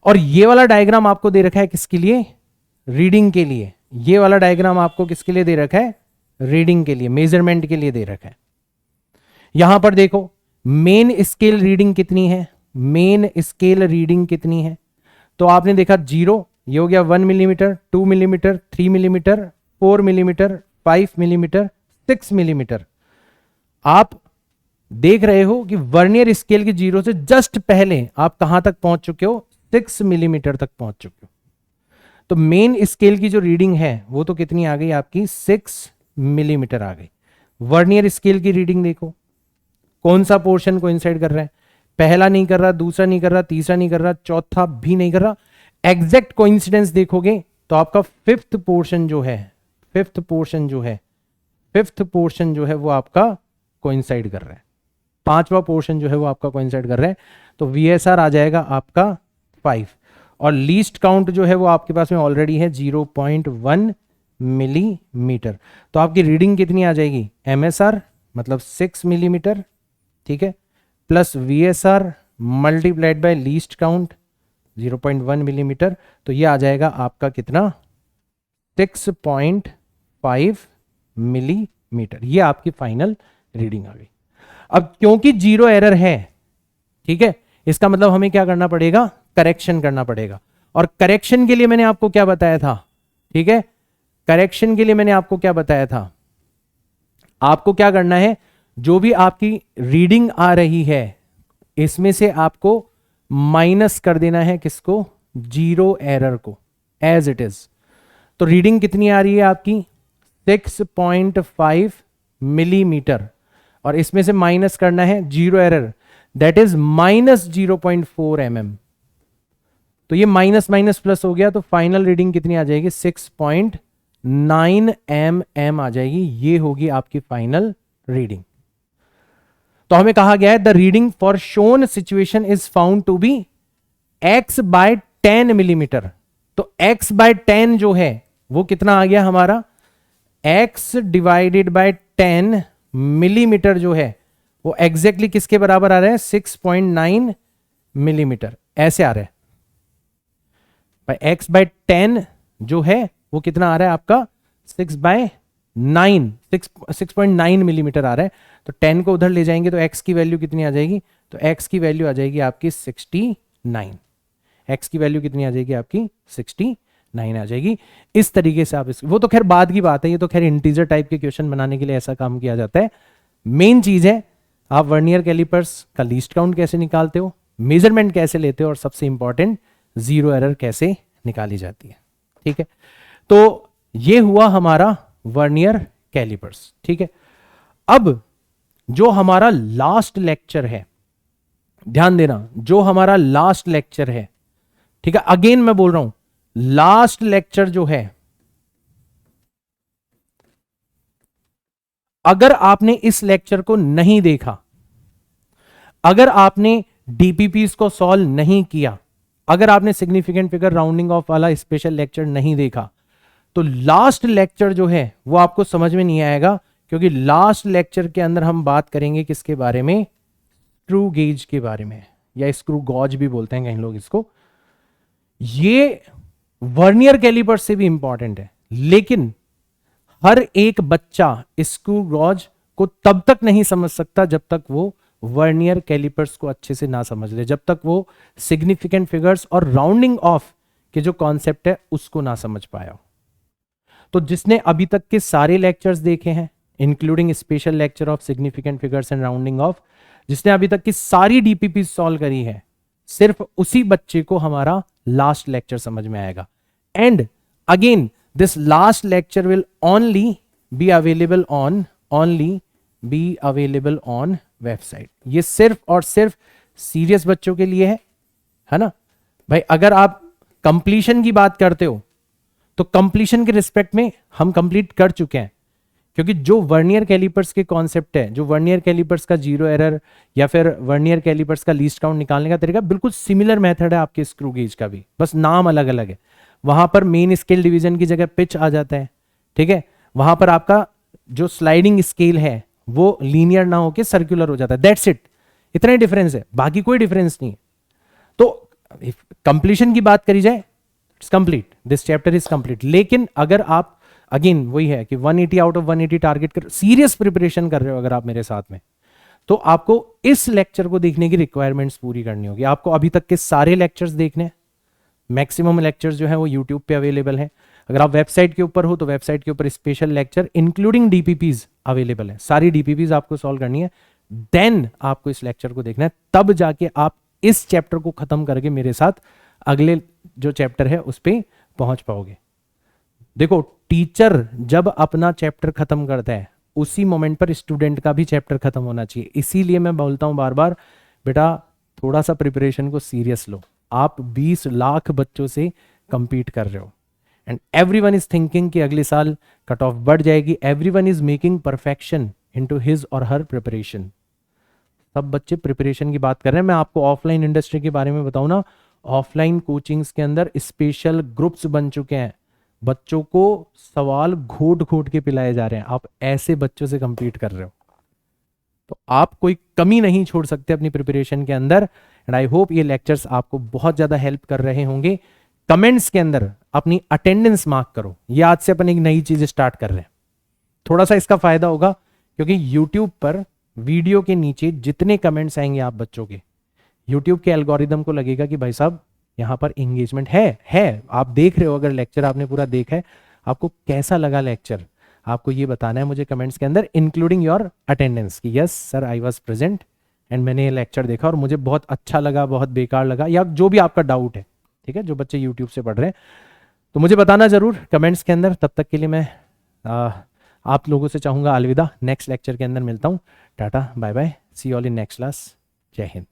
और ये वाला डायग्राम आपको दे रखा है किसके लिए, रीडिंग के लिए। ये वाला डायग्राम आपको किसके लिए दे रखा है, रीडिंग के लिए, मेजरमेंट के लिए दे रखा है। यहां पर देखो मेन स्केल रीडिंग कितनी है, मेन स्केल रीडिंग कितनी है। तो आपने देखा 0, ये हो गया 1 millimetre, 2 millimetre, 3 millimetre, 4 millimetre, 5 millimetre, 6 millimetre. आप देख रहे हो कि वर्नियर स्केल के 0 से जस्ट पहले आप कहां तक पहुंच चुके हो, 6 मिलीमीटर तक पहुंच चुके हो। तो मेन स्केल की जो रीडिंग है वो तो कितनी आ गई आपकी, 6 मिलीमीटर आ गई। वर्नियर स्केल की रीडिंग देखो, कौन सा पोर्शन कोइंसाइड कर रहा है, पहला नहीं कर रहा, दूसरा नहीं कर रहा, तीसरा नहीं कर रहा, चौथा भी नहीं कर रहा। एग्जैक्ट कोइंसिडेंस देखोगे तो आपका फिफ्थ पोर्शन जो है वो आपका कोइंसाइड कर रहा है, पांचवा पोर्शन जो है वो आपका कोइंसाइड कर रहा है। तो VSR आ जाएगा आपका 5 और लीस्ट काउंट जो है वो आपके पास में ऑलरेडी है 0.1 मिलीमीटर। तो आपकी रीडिंग कितनी आ जाएगी, MSR मतलब 6 मिलीमीटर, ठीक है, plus VSR multiplied by least count 0.1 millimetre, तो ये आ जाएगा आपका कितना, 6.5 मिलीमीटर। ये आपकी फाइनल रीडिंग आ गई। अब क्योंकि जीरो एरर है, ठीक है, इसका मतलब हमें क्या करना पड़ेगा, करेक्शन करना पड़ेगा। और करेक्शन के लिए मैंने आपको क्या बताया था, ठीक है, करेक्शन के लिए मैंने आपको क्या बताया था, आपको क्या करना है, जो भी आपकी रीडिंग आ रही है इसमें से आपको माइनस कर देना है किसको, जीरो एरर को, एज इट इज। तो रीडिंग कितनी आ रही है आपकी, 6.5 मिलीमीटर, और इसमें से माइनस करना है zero error, that is -0.4 mm। तो ये माइनस माइनस प्लस हो गया, तो फाइनल रीडिंग कितनी आ जाएगी, 6.9 mm आ जाएगी। ये होगी आपकी फाइनल रीडिंग। तो हमें कहा गया है the reading for shown situation is found to be x/10 millimetre. तो x/10 जो है वो कितना आ गया हमारा, x डिवाइडेड बाय 10 मिलीमीटर जो है वो एग्जैक्टली किसके बराबर आ रहा है, 6.9 मिलीमीटर, ऐसे आ रहा है भाई। x/10 जो है वो कितना आ रहा है आपका, 6.9 मिलीमीटर आ रहा है। तो 10 को उधर ले जाएंगे तो x की वैल्यू कितनी आ जाएगी, तो x की वैल्यू आ जाएगी आपकी 69। x की वैल्यू कितनी आ जाएगी आपकी, 69 आ जाएगी। इस तरीके से आप वो तो खैर बाद की बात है, ये तो खैर इंटीजर टाइप के क्वेश्चन बनाने के लिए ऐसा काम किया जाता है। मेन चीज है आप वर्नियर कैलिपर्स का लीस्ट काउंट कैसे निकालते हो, मेजरमेंट कैसे लेते हो, और सबसे इंपॉर्टेंट जीरो एरर कैसे निकाली जाती है, ठीक है। तो ये हुआ हमारा वर्नियर कैलिपर्स, ठीक है। अब जो हमारा लास्ट लेक्चर है, ध्यान देना, जो हमारा लास्ट लेक्चर है, ठीक है, अगेन मैं बोल रहा हूं, लास्ट लेक्चर जो है, अगर आपने इस लेक्चर को नहीं देखा, अगर आपने डीपीपीस को सॉल्व नहीं किया, अगर आपने सिग्निफिकेंट फिगर राउंडिंग ऑफ वाला स्पेशल लेक्चर नहीं देखा, तो लास्ट लेक्चर जो है वो आपको समझ में नहीं आएगा। क्योंकि लास्ट लेक्चर के अंदर हम बात करेंगे किसके बारे में, स्क्रू गेज के बारे में, या स्क्रू गॉज भी बोलते हैं कहीं लोग इसको। ये वर्नियर कैलिपर से भी इंपॉर्टेंट है, लेकिन हर एक बच्चा स्क्रू गॉज को तब तक नहीं समझ सकता जब तक वो वर्नियर कैलिपर्स को अच्छे से ना समझ ले, जब तक वो सिग्निफिकेंट फिगर्स और राउंडिंग ऑफ के जो कॉन्सेप्ट है उसको ना समझ पाया। तो जिसने अभी तक के सारे लेक्चर्स देखे हैं, including special lecture of significant figures and rounding off, जिसने अभी तक की सारी डीपीपी सॉल्व करी है, सिर्फ उसी बच्चे को हमारा लास्ट लेक्चर समझ में आएगा। And again this last lecture will only be available on website. ये सिर्फ और सिर्फ सीरियस बच्चों के लिए है ना भाई। अगर आप कंप्लीशन की बात करते हो तो कंप्लीशन के रिस्पेक्ट में हम कंप्लीट कर चुके हैं, क्योंकि जो वर्नियर कैलिपर्स के कॉन्सेप्ट है, जो वर्नियर कैलिपर्स का जीरो एरर या फिर वर्नियर कैलिपर्स का लीस्ट काउंट निकालने का तरीका बिल्कुल सिमिलर मेथड है आपके स्क्रू गेज का भी, बस नाम अलग अलग है। वहां पर मेन स्केल डिवीजन की जगह पिच आ जाता है, ठीक है। वहां पर आपका जो स्लाइडिंग स्केल है वो लीनियर ना होकर सर्कुलर हो जाता है, दैट्स इट, इतना ही डिफरेंस है, बाकी कोई डिफरेंस नहीं है। तो कंप्लीशन की बात करी जाए, it's complete, this chapter is complete. लेकिन अगर आप अगेन वही है कि 180 आउट ऑफ 180 टारगेट कर सीरियस प्रिपरेशन कर रहे हो अगर आप मेरे साथ में, तो आपको इस लेक्चर को देखने की रिक्वायरमेंट्स पूरी करनी होगी। आपको अभी तक के सारे लेक्चर्स देखने, मैक्सिमम लेक्चर्स जो है वो यूट्यूब पे अवेलेबल है। अगर आप वेबसाइट के ऊपर हो तो वेबसाइट के ऊपर special lecture including DPPs available है, सारी डीपीपीज आपको सॉल्व करनी है, देन आपको इस लेक्चर को देखना है, तब जाके आप इस चैप्टर को खत्म करके मेरे साथ अगले जो चैप्टर है उस पर पहुंच पाओगे। देखो, टीचर जब अपना चैप्टर खत्म करता है उसी मोमेंट पर स्टूडेंट का भी चैप्टर खत्म होना चाहिए। इसीलिए मैं बोलता हूं बार बार, बेटा थोड़ा सा प्रिपरेशन को सीरियस लो। आप 20 लाख बच्चों से कंपीट कर रहे हो एंड एवरीवन इज थिंकिंग कि अगले साल कट ऑफ बढ़ जाएगी। Everyone is making perfection into his और हर प्रिपरेशन। सब बच्चे प्रिपरेशन की बात कर रहे हैं। मैं आपको ऑफलाइन इंडस्ट्री के बारे में बताऊं ना, ऑफलाइन कोचिंग्स के अंदर स्पेशल ग्रुप्स बन चुके हैं, बच्चों को सवाल घोट घोट के पिलाए जा रहे हैं। आप ऐसे बच्चों से कंपीट कर रहे हो, तो आप कोई कमी नहीं छोड़ सकते अपनी प्रिपरेशन के अंदर। एंड आई होप ये लेक्चर्स आपको बहुत ज़्यादा हेल्प कर रहे होंगे। कमेंट्स के अंदर अपनी अटेंडेंस मार्क करो, ये आज से अपन एक नई चीज़ स्टार्ट कर रहे हैं। थोड़ा सा इसका फायदा होगा क्योंकि यूट्यूब पर वीडियो के नीचे जितने कमेंट्स आएंगे आप बच्चों के, यूट्यूब के एल्गोरिदम को लगेगा कि भाई साहब यहाँ पर इंगेजमेंट है। आप देख रहे हो, अगर लेक्चर आपने पूरा देखा है, आपको कैसा लगा लेक्चर, आपको ये बताना है मुझे कमेंट्स के अंदर, इंक्लूडिंग योर अटेंडेंस कि yes sir I was present and मैंने ये लेक्चर देखा और मुझे बहुत अच्छा लगा, बहुत बेकार लगा, या जो भी आपका डाउट है। ठीक है, जो बच्चे यूट्यूब से पढ़ रहे हैं तो मुझे बताना जरूर कमेंट्स के अंदर। तब तक के लिए मैं आप लोगों से चाहूँगा अलविदा। नेक्स्ट लेक्चर के अंदर मिलता हूँ। Ta-ta bye bye, see all in next class. जय हिंद।